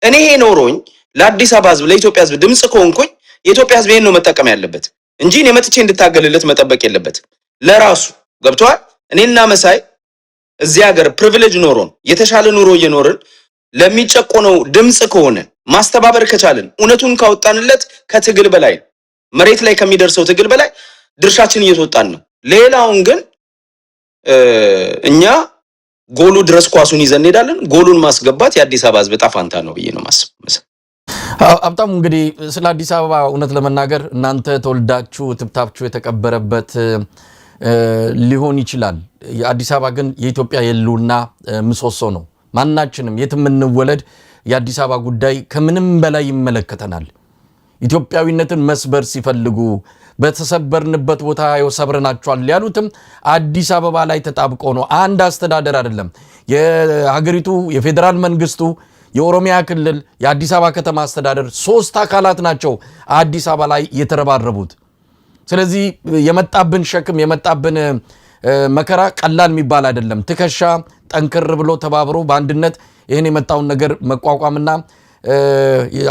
S3: እኔ ይሄ ኖሮኝ ለአዲስ አበባ ህዝብ፣ ለኢትዮጵያ ህዝብ ድምጽ ከሆንኩኝ የኢትዮጵያ ህዝብ ይሄን ነው መጠቀም ያለበት እንጂ እኔ መጥቼ እንድታገልለት መጠበቅ የለበት። ለራሱ ገብቷል። እኔና መሳይ እዚህ ሀገር ፕሪቪሌጅ ኖሮን የተሻለ ኑሮ እየኖርን ለሚጨቆነው ድምጽ ከሆነ ማስተባበር ከቻልን እውነቱን ካወጣንለት ከትግል በላይ መሬት ላይ ከሚደርሰው ትግል በላይ ድርሻችን እየተወጣን ነው። ሌላውን ግን እኛ ጎሉ ድረስ ኳሱን ይዘን እንሄዳለን። ጎሉን ማስገባት የአዲስ አበባ ህዝብ ጣፋንታ ነው ብዬ ነው ማስበው።
S2: ሀብታሙ እንግዲህ ስለ አዲስ አበባ እውነት ለመናገር እናንተ ተወልዳችሁ ትብታችሁ የተቀበረበት ሊሆን ይችላል። የአዲስ አበባ ግን የኢትዮጵያ የህልውና ምሰሶ ነው። ማናችንም የትም እንወለድ የአዲስ አበባ ጉዳይ ከምንም በላይ ይመለከተናል። ኢትዮጵያዊነትን መስበር ሲፈልጉ በተሰበርንበት ቦታ ሰብረናቸዋል ያሉትም አዲስ አበባ ላይ ተጣብቆ ነው። አንድ አስተዳደር አይደለም። የሀገሪቱ የፌዴራል መንግስቱ፣ የኦሮሚያ ክልል፣ የአዲስ አበባ ከተማ አስተዳደር 3 አካላት ናቸው አዲስ አበባ ላይ የተረባረቡት። ስለዚህ የመጣብን ሸክም የመጣብን መከራ ቀላል የሚባል አይደለም። ትከሻ ጠንክር ብሎ ተባብሮ በአንድነት ይህን የመጣውን ነገር መቋቋምና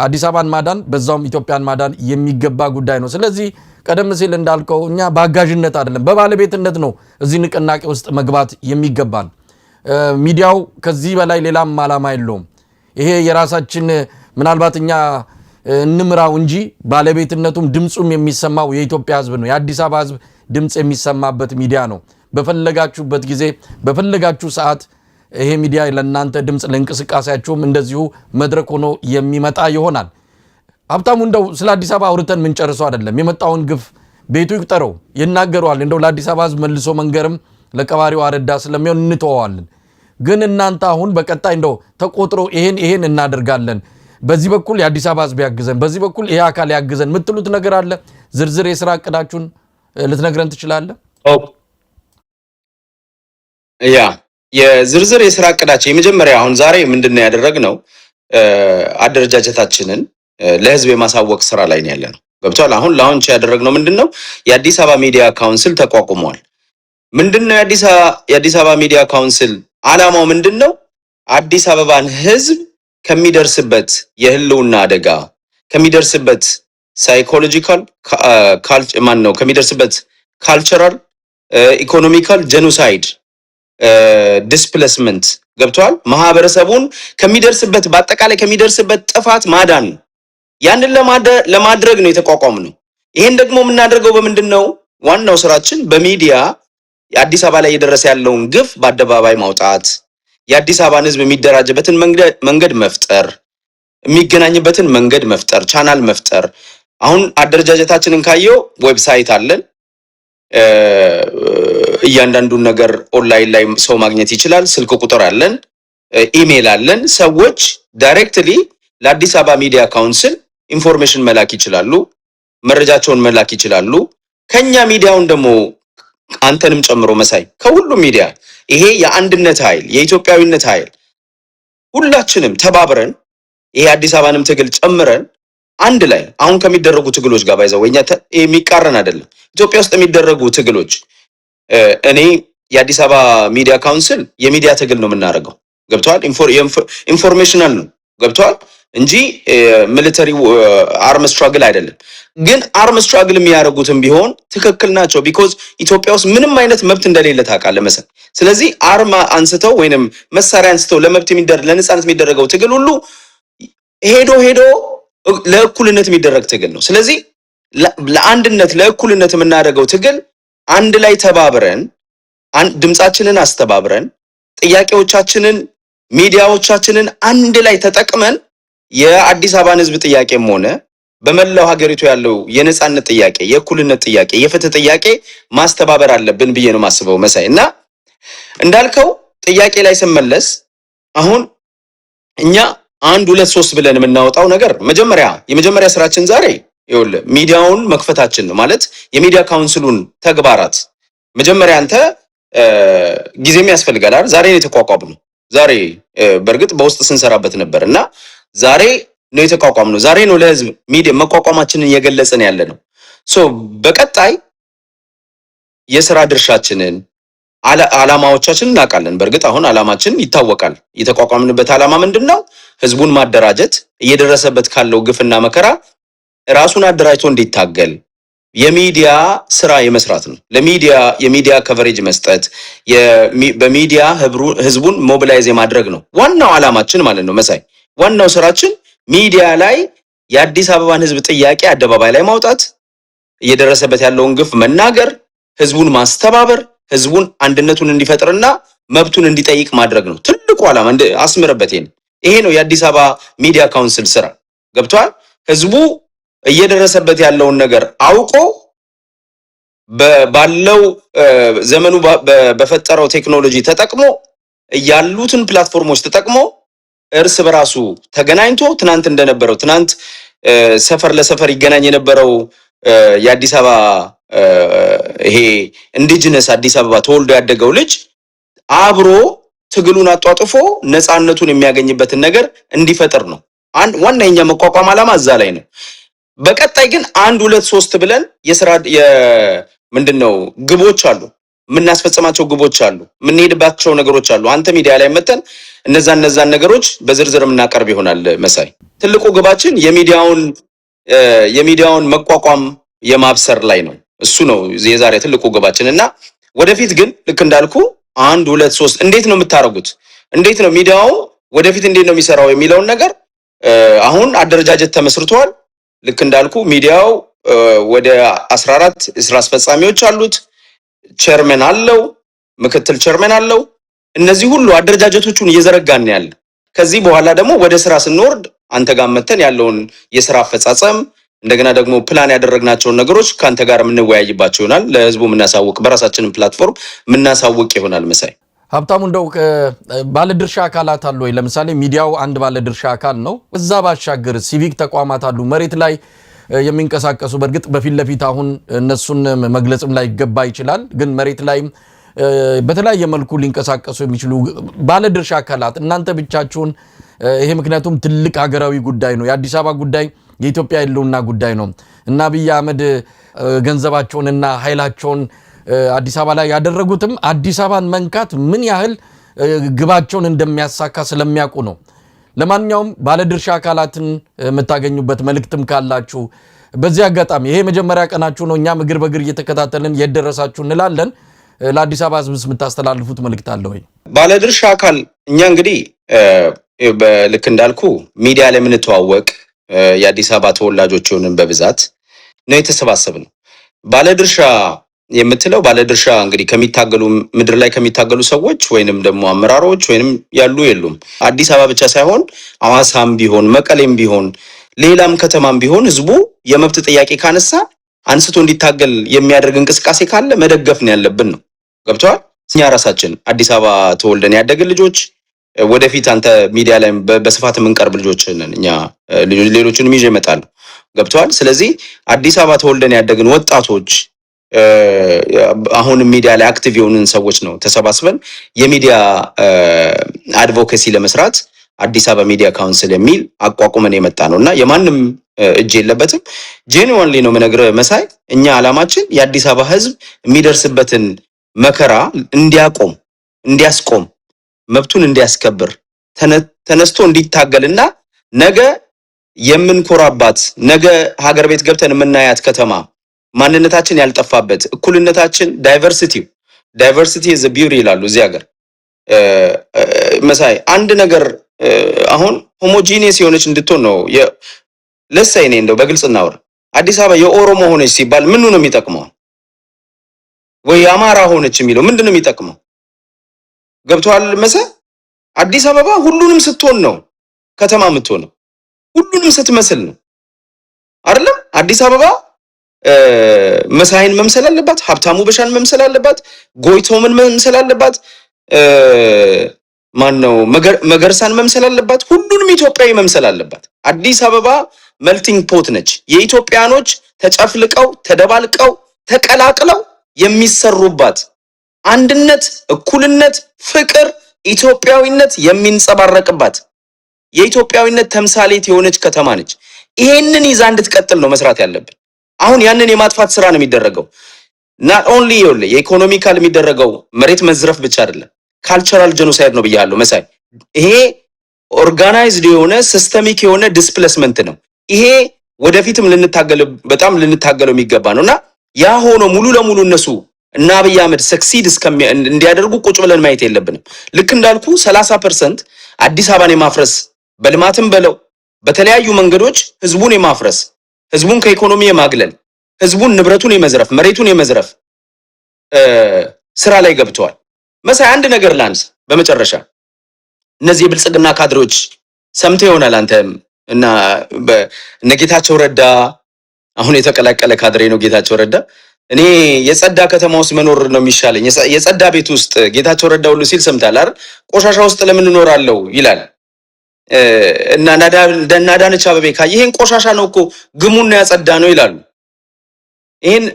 S2: አዲስ አበባን ማዳን በዛውም ኢትዮጵያን ማዳን የሚገባ ጉዳይ ነው። ስለዚህ ቀደም ሲል እንዳልከው እኛ በአጋዥነት አይደለም በባለቤትነት ነው እዚህ ንቅናቄ ውስጥ መግባት የሚገባን። ሚዲያው ከዚህ በላይ ሌላም ዓላማ የለውም። ይሄ የራሳችን ምናልባት እኛ እንምራው እንጂ ባለቤትነቱም ድምጹም የሚሰማው የኢትዮጵያ ሕዝብ ነው። የአዲስ አበባ ሕዝብ ድምጽ የሚሰማበት ሚዲያ ነው። በፈለጋችሁበት ጊዜ በፈለጋችሁ ሰዓት ይሄ ሚዲያ ለእናንተ ድምጽ ለእንቅስቃሴያችሁም እንደዚሁ መድረክ ሆኖ የሚመጣ ይሆናል። ሀብታሙ እንደው ስለ አዲስ አበባ አውርተን ምን ጨርሰው አይደለም። የመጣውን ግፍ ቤቱ ይቁጠረው ይናገረዋል። እንደው ለአዲስ አበባ ሕዝብ መልሶ መንገርም ለቀባሪው አረዳ ስለሚሆን እንተዋዋለን። ግን እናንተ አሁን በቀጣይ እንደው ተቆጥሮ ይሄን እናደርጋለን፣ በዚህ በኩል የአዲስ አበባ ሕዝብ ያግዘን፣ በዚህ በኩል ይሄ አካል ያግዘን የምትሉት ነገር አለ? ዝርዝር የስራ እቅዳችሁን ልትነግረን ትችላለህ?
S3: ያ የዝርዝር የስራ እቅዳችን የመጀመሪያ አሁን ዛሬ ምንድነው ያደረግነው? አደረጃጀታችንን ለህዝብ የማሳወቅ ስራ ላይ ነው ያለነው። ገብቷል? አሁን ላውንች ያደረግነው ምንድነው የአዲስ አበባ ሚዲያ ካውንስል ተቋቁሟል። ምንድነው የአዲስ አበባ ሚዲያ ካውንስል ዓላማው ምንድነው? አዲስ አበባን ህዝብ ከሚደርስበት የህልውና አደጋ ከሚደርስበት ሳይኮሎጂካል ከሚደርስበት ካልቸራል ኢኮኖሚካል ጀኖሳይድ ዲስፕሌስመንት ገብቷል ማህበረሰቡን ከሚደርስበት በአጠቃላይ ከሚደርስበት ጥፋት ማዳን ያንን ለማድረግ ነው የተቋቋመው። ይሄን ደግሞ የምናደርገው በምንድነው? ዋናው ስራችን በሚዲያ የአዲስ አበባ ላይ እየደረሰ ያለውን ግፍ በአደባባይ ማውጣት፣ የአዲስ አበባን ህዝብ የሚደራጅበትን መንገድ መፍጠር፣ የሚገናኝበትን መንገድ መፍጠር፣ ቻናል መፍጠር። አሁን አደረጃጀታችንን ካየው ዌብሳይት አለን። እያንዳንዱን ነገር ኦንላይን ላይ ሰው ማግኘት ይችላል። ስልክ ቁጥር አለን፣ ኢሜል አለን። ሰዎች ዳይሬክትሊ ለአዲስ አበባ ሚዲያ ካውንስል ኢንፎርሜሽን መላክ ይችላሉ፣ መረጃቸውን መላክ ይችላሉ። ከኛ ሚዲያውን ደግሞ አንተንም ጨምሮ መሳይ ከሁሉም ሚዲያ ይሄ የአንድነት ኃይል የኢትዮጵያዊነት ኃይል ሁላችንም ተባብረን ይሄ አዲስ አበባንም ትግል ጨምረን አንድ ላይ አሁን ከሚደረጉ ትግሎች ጋር ባይዘው ወኛ የሚቃረን አይደለም። ኢትዮጵያ ውስጥ የሚደረጉ ትግሎች እኔ የአዲስ አበባ ሚዲያ ካውንስል የሚዲያ ትግል ነው የምናደርገው። ገብቷል? ኢንፎርሜሽናል ነው ገብቷል እንጂ ሚሊተሪ አርም ስትራግል አይደለም። ግን አርም ስትራግል የሚያደርጉትም ቢሆን ትክክል ናቸው። ቢኮዝ ኢትዮጵያ ውስጥ ምንም አይነት መብት እንደሌለ ታውቃለህ መሰል። ስለዚህ አርማ አንስተው ወይንም መሳሪያ አንስተው ለነጻነት የሚደረገው ትግል ሁሉ ሄዶ ለእኩልነት የሚደረግ ትግል ነው። ስለዚህ ለአንድነት ለእኩልነት የምናደርገው ትግል አንድ ላይ ተባብረን ድምጻችንን አስተባብረን ጥያቄዎቻችንን ሚዲያዎቻችንን አንድ ላይ ተጠቅመን የአዲስ አበባን ህዝብ ጥያቄም ሆነ በመላው ሀገሪቱ ያለው የነጻነት ጥያቄ፣ የእኩልነት ጥያቄ፣ የፍትህ ጥያቄ ማስተባበር አለብን ብዬ ነው ማስበው መሳይ። እና እንዳልከው ጥያቄ ላይ ስመለስ አሁን እኛ 1 2 3 ብለን የምናወጣው ነገር የመጀመሪያ ስራችን ዛሬ ይኸውልህ ሚዲያውን መክፈታችን ነው። ማለት የሚዲያ ካውንስሉን ተግባራት መጀመሪያ አንተ ጊዜም ያስፈልጋል አይደል? ዛሬ ነው የተቋቋመው። ዛሬ በእርግጥ በውስጥ ስንሰራበት ነበር እና ዛሬ ነው የተቋቋመው። ዛሬ ነው ለህዝብ ሚዲያ መቋቋማችንን እየገለጽን ያለ ነው። በቀጣይ የሥራ ድርሻችንን ዓላማዎቻችንን እናውቃለን። በእርግጥ አሁን ዓላማችን ይታወቃል። የተቋቋምንበት ዓላማ ምንድነው? ህዝቡን ማደራጀት፣ እየደረሰበት ካለው ግፍና መከራ ራሱን አደራጅቶ እንዲታገል የሚዲያ ስራ የመስራት ነው። የሚዲያ ከቨሬጅ መስጠት፣ በሚዲያ ህዝቡን ሞቢላይዝ የማድረግ ነው ዋናው ዓላማችን ማለት ነው መሳይ። ዋናው ስራችን ሚዲያ ላይ የአዲስ አበባን ህዝብ ጥያቄ አደባባይ ላይ ማውጣት፣ እየደረሰበት ያለውን ግፍ መናገር፣ ህዝቡን ማስተባበር፣ ህዝቡን አንድነቱን እንዲፈጥርና መብቱን እንዲጠይቅ ማድረግ ነው ትልቁ ዓላማ። አስምረበት። ይሄ ነው የአዲስ አበባ ሚዲያ ካውንስል ስራ። ገብቷል? ህዝቡ እየደረሰበት ያለውን ነገር አውቆ ባለው ዘመኑ በፈጠረው ቴክኖሎጂ ተጠቅሞ ያሉትን ፕላትፎርሞች ተጠቅሞ እርስ በራሱ ተገናኝቶ ትናንት ሰፈር ለሰፈር ይገናኝ የነበረው የአዲስ አበባ ይሄ ኢንዲጂነስ አዲስ አበባ ተወልዶ ያደገው ልጅ አብሮ ትግሉን አጧጥፎ ነፃነቱን የሚያገኝበትን ነገር እንዲፈጠር ነው። ዋናኛ መቋቋም ዓላማ እዛ ላይ ነው። በቀጣይ ግን 1 2 3 ብለን የሥራ ምንድነው ግቦች አሉ፣ ምናስፈጽማቸው ግቦች አሉ፣ ምንሄድባቸው ነገሮች አሉ። አንተ ሚዲያ ላይ መተን እነዛን ነገሮች በዝርዝር ምናቀርብ ይሆናል። መሳይ ትልቁ ግባችን የሚዲያውን መቋቋም የማብሰር ላይ ነው። እሱ ነው የዛሬ ትልቁ ግባችን እና ወደፊት ግን ልክ እንዳልኩ 1 2 3 እንዴት ነው የምታረጉት? እንዴት ነው ሚዲያው ወደፊት እንዴት ነው የሚሰራው የሚለውን ነገር አሁን አደረጃጀት ተመስርቷል። ልክ እንዳልኩ ሚዲያው ወደ 14 ስራ አስፈጻሚዎች አሉት፣ ቸርመን አለው፣ ምክትል ቸርመን አለው። እነዚህ ሁሉ አደረጃጀቶቹን እየዘረጋን ያለ ከዚህ በኋላ ደግሞ ወደ ስራ ስንወርድ አንተ ጋር መተን ያለውን የሥራ አፈጻጸም እንደገና ደግሞ ፕላን ያደረግናቸውን ነገሮች ካንተ ጋር የምንወያይባቸው ይሆናል። ለህዝቡ የምናሳውቅ በራሳችንን ፕላትፎርም የምናሳውቅ ይሆናል። መሳይ
S2: ሀብታሙ እንደው ባለድርሻ አካላት አሉ ወይ? ለምሳሌ ሚዲያው አንድ ባለድርሻ አካል ነው። እዛ ባሻገር ሲቪክ ተቋማት አሉ መሬት ላይ የሚንቀሳቀሱ። በእርግጥ በፊት ለፊት አሁን እነሱን መግለጽም ላይ ይገባ ይችላል፣ ግን መሬት ላይ በተለያየ መልኩ ሊንቀሳቀሱ የሚችሉ ባለድርሻ አካላት እናንተ ብቻችሁን ይሄ ምክንያቱም ትልቅ ሀገራዊ ጉዳይ ነው። የአዲስ አበባ ጉዳይ የኢትዮጵያ የህልውና ጉዳይ ነው እና አብይ አህመድ ገንዘባቸውንና ኃይላቸውን አዲስ አበባ ላይ ያደረጉትም አዲስ አበባን መንካት ምን ያህል ግባቸውን እንደሚያሳካ ስለሚያውቁ ነው። ለማንኛውም ባለድርሻ አካላትን የምታገኙበት መልእክትም ካላችሁ በዚህ አጋጣሚ ይሄ መጀመሪያ ቀናችሁ ነው። እኛም እግር በእግር እየተከታተልን የደረሳችሁ እንላለን። ለአዲስ አበባ ህዝብስ የምታስተላልፉት መልእክት አለ ወይ?
S3: ባለድርሻ አካል እኛ እንግዲህ ልክ እንዳልኩ ሚዲያ ላይ የምንተዋወቅ የአዲስ አበባ ተወላጆች ሆነን በብዛት ነው የተሰባሰብነው። ባለድርሻ የምትለው ባለድርሻ እንግዲህ ከሚታገሉ ምድር ላይ ከሚታገሉ ሰዎች ወይንም ደግሞ አመራሮች ወይንም ያሉ የሉም። አዲስ አበባ ብቻ ሳይሆን ሐዋሳም ቢሆን መቀሌም ቢሆን ሌላም ከተማም ቢሆን ህዝቡ የመብት ጥያቄ ካነሳ አንስቶ እንዲታገል የሚያደርግ እንቅስቃሴ ካለ መደገፍ ነው ያለብን ነው። ገብቷል? እኛ ራሳችን አዲስ አበባ ተወልደን ያደግን ልጆች ወደፊት አንተ ሚዲያ ላይ በስፋት የምንቀርብ ልጆች ነን እኛ። ሌሎችንም ይዤ እመጣለሁ። ገብቷል? ስለዚህ አዲስ አበባ ተወልደን ያደግን ወጣቶች አሁን ሚዲያ ላይ አክቲቭ የሆኑን ሰዎች ነው ተሰባስበን የሚዲያ አድቮኬሲ ለመስራት አዲስ አበባ ሚዲያ ካውንስል የሚል አቋቁመን የመጣ ነውና የማንም እጅ የለበትም። ጄኒዋንሊ ነው የምነግርህ መሳይ። እኛ ዓላማችን የአዲስ አበባ ህዝብ የሚደርስበትን መከራ እንዲያስቆም መብቱን እንዲያስከብር ተነስቶ እንዲታገልና ነገ የምንኮራባት ነገ ሀገር ቤት ገብተን የምናያት ከተማ ማንነታችን ያልጠፋበት እኩልነታችን ዳይቨርሲቲ ኢዝ ቢዩቲ ይላሉ እዚህ ሀገር መሳይ። አንድ ነገር አሁን ሆሞጂኒየስ የሆነች እንድትሆን ነው ለሳይ ነኝ። እንደው በግልጽ እናወራ። አዲስ አበባ የኦሮሞ ሆነች ሲባል ምኑ ነው የሚጠቅመው? ወይ አማራ ሆነች የሚለው ምንድነው የሚጠቅመው? ገብቷል መሳይ? አዲስ አበባ ሁሉንም ስትሆን ነው ከተማ የምትሆነው፣ ሁሉንም ስትመስል ነው አይደለም? አዲስ አበባ መሳይን መምሰል አለባት፣ ሀብታሙ በሻን መምሰል አለባት፣ ጎይቶምን መምሰል አለባት፣ ማነው መገርሳን መምሰል አለባት፣ ሁሉንም ኢትዮጵያዊ መምሰል አለባት። አዲስ አበባ መልቲንግ ፖት ነች። የኢትዮጵያኖች ተጨፍልቀው ተደባልቀው ተቀላቅለው የሚሰሩባት አንድነት፣ እኩልነት፣ ፍቅር፣ ኢትዮጵያዊነት የሚንጸባረቅባት የኢትዮጵያዊነት ተምሳሌት የሆነች ከተማ ነች። ይሄንን ይዛ እንድትቀጥል ነው መስራት ያለብን። አሁን ያንን የማጥፋት ስራ ነው የሚደረገው። not only የኢኮኖሚካል የሚደረገው መሬት መዝረፍ ብቻ አይደለም፣ ካልቸራል ጄኖሳይድ ነው ብያለሁ መሳይ። ይሄ ኦርጋናይዝድ የሆነ ሲስተሚክ የሆነ ዲስፕሌስመንት ነው። ይሄ ወደፊትም በጣም ልንታገለው የሚገባ ነውና ያ ሆኖ ሙሉ ለሙሉ እነሱ እና አብይ አህመድ ሰክሲድ እንዲያደርጉ ቁጭ ብለን ማየት የለብንም። ልክ እንዳልኩ 30% አዲስ አበባን የማፍረስ በልማትም በለው በተለያዩ መንገዶች ህዝቡን የማፍረስ ህዝቡን ከኢኮኖሚ የማግለል ህዝቡን ንብረቱን የመዝረፍ መሬቱን የመዝረፍ ስራ ላይ ገብተዋል። መሳይ አንድ ነገር ላንስ በመጨረሻ እነዚህ የብልጽግና ካድሮች ሰምተ ይሆናል አንተም እና ጌታቸው ረዳ አሁን የተቀላቀለ ካድሬ ነው ጌታቸው ረዳ። እኔ የጸዳ ከተማ ውስጥ መኖር ነው የሚሻለኝ፣ የጸዳ ቤት ውስጥ ጌታቸው ረዳ ሁሉ ሲል ሰምታል አይደል? ቆሻሻ ውስጥ ለምን እኖራለሁ ይላል። እና ናዳነች አበቤ ካየ ይሄን ቆሻሻ ነው እኮ ግሙን ያጸዳ ነው ይላሉ። ይሄን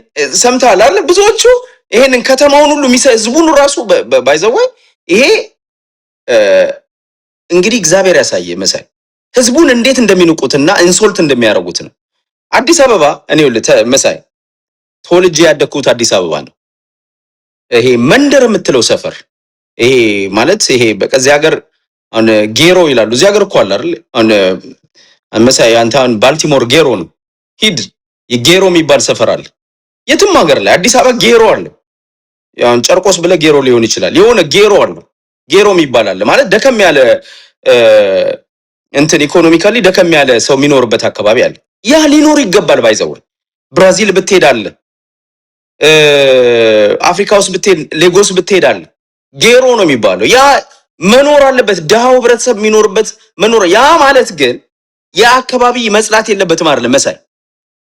S3: ሰምተሃል አይደል? ብዙዎቹ ይሄንን ከተማውን ሁሉ ህዝቡን ራሱ ባይዘወይ ይሄ እንግዲህ እግዚአብሔር ያሳየ መሳይ ህዝቡን እንዴት እንደሚንቁትና ኢንሶልት እንደሚያረጉት ነው። አዲስ አበባ እኔ መሳይ ተወልጄ ያደግኩት አዲስ አበባ ነው። ይሄ መንደር የምትለው ሰፈር ይሄ ማለት ይሄ በዚህ ሀገር አሁን ጌሮ ይላሉ። እዚህ ሀገር እኮ አለ አይደል? አሁን መሳይ አንተ አሁን ባልቲሞር ጌሮ ነው ሂድ፣ የጌሮ የሚባል ሰፈር አለ የትም ሀገር ላይ። አዲስ አበባ ጌሮ አለ። ያን ጨርቆስ ብለ ጌሮ ሊሆን ይችላል። የሆነ ጌሮ አለ፣ ጌሮ የሚባል አለ ማለት ደከም ያለ እንትን ኢኮኖሚካሊ ደከም ያለ ሰው የሚኖርበት አካባቢ አለ። ያ ሊኖር ይገባል። ባይዘው ብራዚል ብትሄድ አለ፣ አፍሪካ ውስጥ ብትሄድ ሌጎስ ብትሄድ አለ። ጌሮ ነው የሚባለው። ያ መኖር አለበት። ደሃው ህብረተሰብ የሚኖርበት መኖር። ያ ማለት ግን ያ አካባቢ መጽላት የለበትም አይደል መሳይ?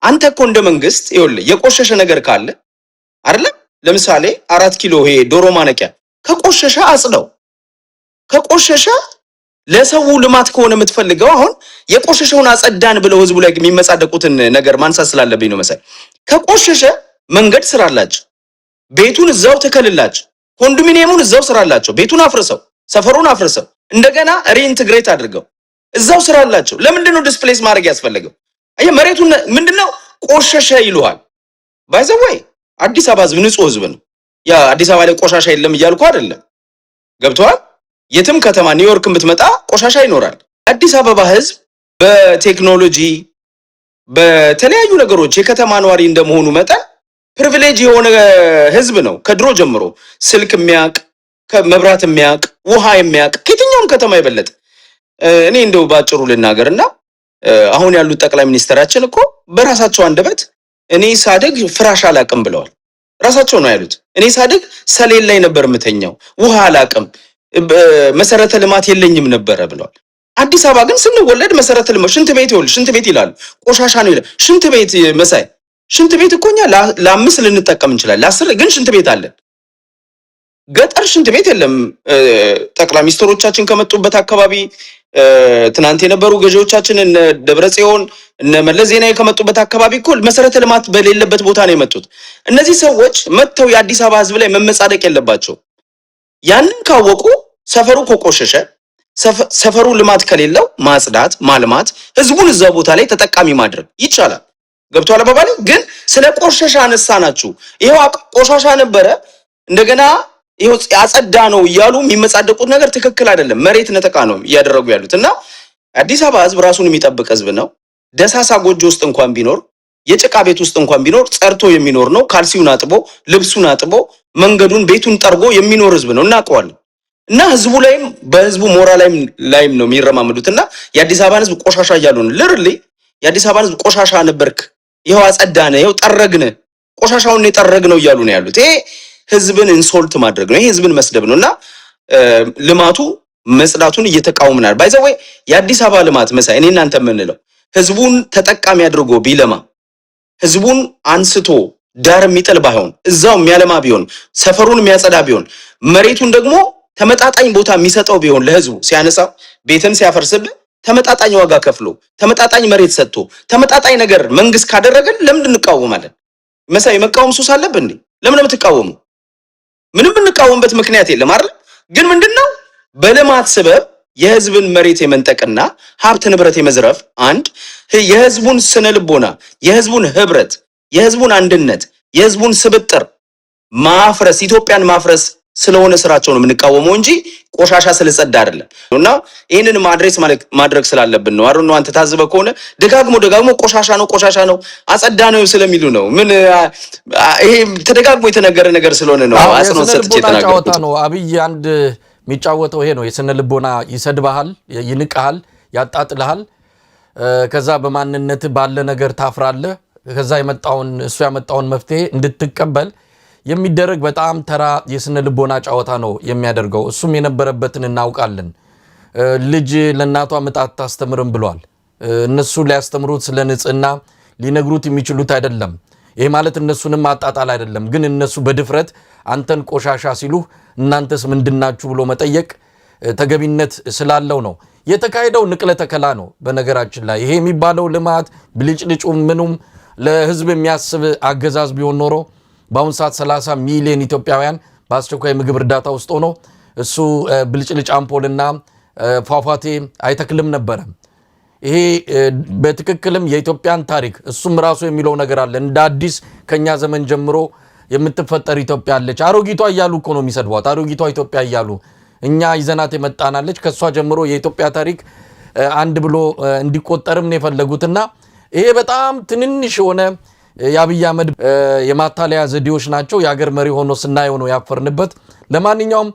S3: አንተ እኮ እንደ መንግስት ይኸውልህ የቆሸሸ ነገር ካለ አይደል? ለምሳሌ 4 ኪሎ ይሄ ዶሮ ማነቂያ ከቆሸሸ አጽደው። ከቆሸሸ ለሰው ልማት ከሆነ የምትፈልገው አሁን የቆሸሸውን አጸዳን ብለው ህዝቡ ላይ የሚመጻደቁትን ነገር ማንሳት ስላለብኝ ነው መሳይ። ከቆሸሸ መንገድ ስራላችሁ፣ ቤቱን እዛው ተከልላችሁ፣ ኮንዶሚኒየሙን እዛው ስራላችሁ፣ ቤቱን አፍርሰው፣ ሰፈሩን አፍርሰው እንደገና ሪኢንተግሬት አድርገው እዛው ስራላችሁ። ለምንድን ነው ዲስፕሌስ ማድረግ ያስፈልገው? አየ መሬቱን ምንድነው ቆሸሸ ይሉሃል። ባይዘወይ አዲስ አበባ ህዝብ ንጹህ ህዝብ ነው። ያ አዲስ አበባ ላይ ቆሻሻ የለም እያልኩ አይደለም። ገብቷል? የትም ከተማ ኒውዮርክም ብትመጣ ቆሻሻ ይኖራል። አዲስ አበባ ህዝብ በቴክኖሎጂ በተለያዩ ነገሮች የከተማ ነዋሪ እንደመሆኑ መጠን ፕሪቪሌጅ የሆነ ህዝብ ነው። ከድሮ ጀምሮ ስልክ የሚያቅ፣ መብራት የሚያቅ፣ ውሃ የሚያቅ ከየትኛውም ከተማ የበለጠ እኔ እንደው ባጭሩ ልናገርና አሁን ያሉት ጠቅላይ ሚኒስትራችን እኮ በራሳቸው አንደበት እኔ ሳደግ ፍራሽ አላቅም ብለዋል። ራሳቸው ነው ያሉት። እኔ ሳደግ ሰሌን ላይ ነበር ምተኛው፣ ውሃ አላቅም፣ መሰረተ ልማት የለኝም ነበረ ብለዋል። አዲስ አበባ ግን ስንወለድ መሰረተ ልማት ሽንት ቤት ይወል ሽንት ቤት ይላሉ። ቆሻሻ ነው ይላል። ሽንት ቤት መሳይ ሽንት ቤት እኮኛ ለ5 ልንጠቀም እንችላለን፣ ለ10 ግን ሽንት ቤት አለን። ገጠር ሽንት ቤት የለም። ጠቅላይ ሚኒስትሮቻችን ከመጡበት አካባቢ ትናንት የነበሩ ገዢዎቻችን እነ ደብረጽዮን እነ መለስ ዜናዊ ከመጡበት አካባቢ እኮ መሰረተ ልማት በሌለበት ቦታ ነው የመጡት። እነዚህ ሰዎች መጥተው የአዲስ አበባ ህዝብ ላይ መመጻደቅ የለባቸው። ያንን ካወቁ ሰፈሩ ከቆሸሸ ሰፈሩ ልማት ከሌለው ማጽዳት፣ ማልማት፣ ህዝቡን እዛው ቦታ ላይ ተጠቃሚ ማድረግ ይቻላል። ገብቷል አባባሌ? ግን ስለ ቆሻሻ አነሳናችሁ። ይሄው ቆሻሻ ነበረ እንደገና ይሄው ያጸዳ ነው እያሉ የሚመጻደቁት ነገር ትክክል አይደለም። መሬት ነጠቃ ነው እያደረጉ ያሉት እና አዲስ አበባ ህዝብ ራሱን የሚጠብቅ ህዝብ ነው። ደሳሳ ጎጆ ውስጥ እንኳን ቢኖር የጭቃ ቤት ውስጥ እንኳን ቢኖር ጸርቶ የሚኖር ነው። ካልሲውን አጥቦ ልብሱን አጥቦ መንገዱን ቤቱን ጠርጎ የሚኖር ህዝብ ነው እናውቀዋለን። እና ህዝቡ ላይም በህዝቡ ሞራል ላይም ነው የሚረማመዱትና የአዲስ አበባን ህዝብ ቆሻሻ እያሉ ነው። ልርሊ የአዲስ አበባን ህዝብ ቆሻሻ ነበርክ፣ ይሄው አጸዳነ፣ ይሄው ጠረግነ፣ ቆሻሻውን የጠረግ ነው እያሉ ነው ያሉት። ይሄ ህዝብን ኢንሶልት ማድረግ ነው። ይሄ ህዝብን መስደብ ነውና ልማቱ መጽዳቱን እየተቃወምናል። ባይዘው የአዲስ አበባ ልማት መሳይ እኔ እናንተ የምንለው ህዝቡን ተጠቃሚ አድርጎ ቢለማ ህዝቡን አንስቶ ዳር የሚጥል ባይሆን እዛው የሚያለማ ቢሆን ሰፈሩን የሚያጸዳ ቢሆን መሬቱን ደግሞ ተመጣጣኝ ቦታ የሚሰጠው ቢሆን ለህዝቡ ሲያነሳ ቤትን ሲያፈርስብህ ተመጣጣኝ ዋጋ ከፍሎ ተመጣጣኝ መሬት ሰጥቶ ተመጣጣኝ ነገር መንግስት ካደረገን ለምን እንቃወማለን? መሳይ መቃወም ሱስ አለብን እንዴ? ለምን የምትቃወሙ? ምንም እንቃወምበት ምክንያት የለም አይደል? ግን ምንድነው በልማት ሰበብ የህዝብን መሬት የመንጠቅና ሀብት ንብረት የመዝረፍ አንድ የህዝቡን ስነ ልቦና፣ የህዝቡን ህብረት፣ የህዝቡን አንድነት፣ የህዝቡን ስብጥር ማፍረስ ኢትዮጵያን ማፍረስ ስለሆነ ስራቸው ነው የምንቃወመው እንጂ ቆሻሻ ስለጸዳ አይደለም። እና ይሄንን ማድረግ ስላለብን ነው። አሩን ነው አንተ ታዝበ ከሆነ ደጋግሞ ቆሻሻ ነው አጸዳ ነው ስለሚሉ ነው። ምን ይሄ ተደጋግሞ የተነገረ ነገር ስለሆነ ነው አጽንኦት ሰጥቼ ተናገርኩት
S2: ነው። አብይ አንድ የሚጫወተው ይሄ ነው። የስነ ልቦና ይሰድብሃል፣ ይንቅሃል፣ ያጣጥልሃል። ከዛ በማንነት ባለ ነገር ታፍራለህ። ከዛ እሱ ያመጣውን መፍትሄ እንድትቀበል የሚደረግ በጣም ተራ የስነ ልቦና ጫወታ ነው የሚያደርገው። እሱም የነበረበትን እናውቃለን። ልጅ ለእናቷ ምጣት ታስተምርም ብሏል። እነሱ ሊያስተምሩት ስለ ንጽህና ሊነግሩት የሚችሉት አይደለም። ይሄ ማለት እነሱንም ማጣጣል አይደለም። ግን እነሱ በድፍረት አንተን ቆሻሻ ሲሉ እናንተስ ምንድናችሁ ብሎ መጠየቅ ተገቢነት ስላለው ነው። የተካሄደው ንቅለ ተከላ ነው። በነገራችን ላይ ይሄ የሚባለው ልማት ብልጭልጩ ምኑም ለህዝብ የሚያስብ አገዛዝ ቢሆን ኖሮ በአሁን ሰዓት 30 ሚሊዮን ኢትዮጵያውያን በአስቸኳይ ምግብ እርዳታ ውስጥ ሆኖ እሱ ብልጭልጭ አምፖልና ፏፏቴ አይተክልም ነበር። ይሄ በትክክልም የኢትዮጵያን ታሪክ እሱም ራሱ የሚለው ነገር አለ። እንደ አዲስ ከኛ ዘመን ጀምሮ የምትፈጠር ኢትዮጵያ አለች። አሮጊቷ እያሉ እኮ ነው የሚሰድቧት። አሮጊቷ ኢትዮጵያ እያሉ እኛ ይዘናት የመጣናለች። ከሷ ጀምሮ የኢትዮጵያ ታሪክ አንድ ብሎ እንዲቆጠርም ነው የፈለጉትና ይሄ በጣም ትንንሽ የሆነ የአብይ አህመድ የማታለያ ዘዴዎች ናቸው። የሀገር መሪ ሆኖ ስናየው ነው ያፈርንበት። ለማንኛውም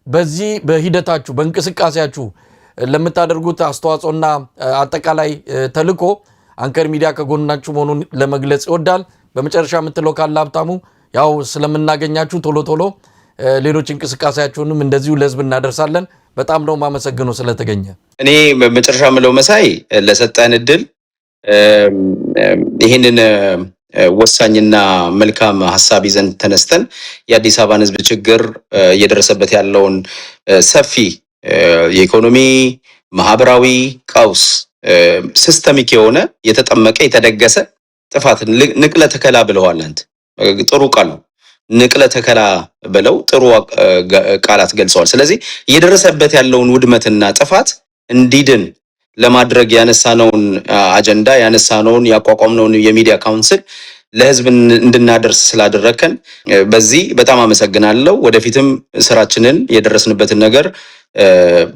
S2: በዚህ በሂደታችሁ በእንቅስቃሴያችሁ ለምታደርጉት አስተዋጽኦና አጠቃላይ ተልእኮ አንከር ሚዲያ ከጎናችሁ መሆኑን ለመግለጽ ይወዳል። በመጨረሻ የምትለው ካለ ሀብታሙ፣ ያው ስለምናገኛችሁ ቶሎ ቶሎ ሌሎች እንቅስቃሴያችሁንም እንደዚሁ ለህዝብ እናደርሳለን። በጣም ነው ማመሰግነው ስለተገኘ።
S3: እኔ በመጨረሻ ምለው መሳይ ለሰጠን እድል ይህንን ወሳኝና መልካም ሀሳብ ይዘን ተነስተን የአዲስ አበባን ህዝብ ችግር እየደረሰበት ያለውን ሰፊ የኢኮኖሚ ማህበራዊ ቀውስ ሲስተሚክ የሆነ የተጠመቀ የተደገሰ ጥፋት ንቅለ ተከላ ብለዋል። አንተ ጥሩ ቃል ነው። ንቅለ ተከላ ብለው ጥሩ ቃላት ገልጸዋል። ስለዚህ እየደረሰበት ያለውን ውድመትና ጥፋት እንዲድን ለማድረግ ያነሳነውን አጀንዳ ያነሳነውን ያቋቋምነውን የሚዲያ ካውንስል ለህዝብ እንድናደርስ ስላደረከን በዚህ በጣም አመሰግናለሁ። ወደፊትም ስራችንን የደረስንበትን ነገር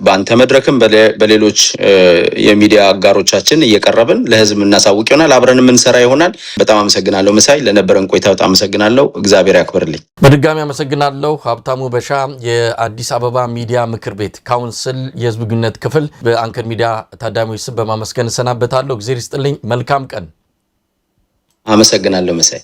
S3: በአንተ መድረክም በሌሎች የሚዲያ አጋሮቻችን እየቀረብን ለህዝብ እናሳውቅ ይሆናል። አብረን የምንሰራ ይሆናል። በጣም አመሰግናለሁ መሳይ፣ ለነበረን ቆይታ በጣም አመሰግናለሁ። እግዚአብሔር ያክብርልኝ።
S2: በድጋሚ አመሰግናለሁ። ሀብታሙ በሻ የአዲስ አበባ ሚዲያ ምክር ቤት ካውንስል የህዝብ ግንኙነት ክፍል በአንከር ሚዲያ ታዳሚዎች ስም በማመስገን እሰናበታለሁ። እግዚአብሔር ይስጥልኝ። መልካም ቀን።
S3: አመሰግናለሁ መሳይ።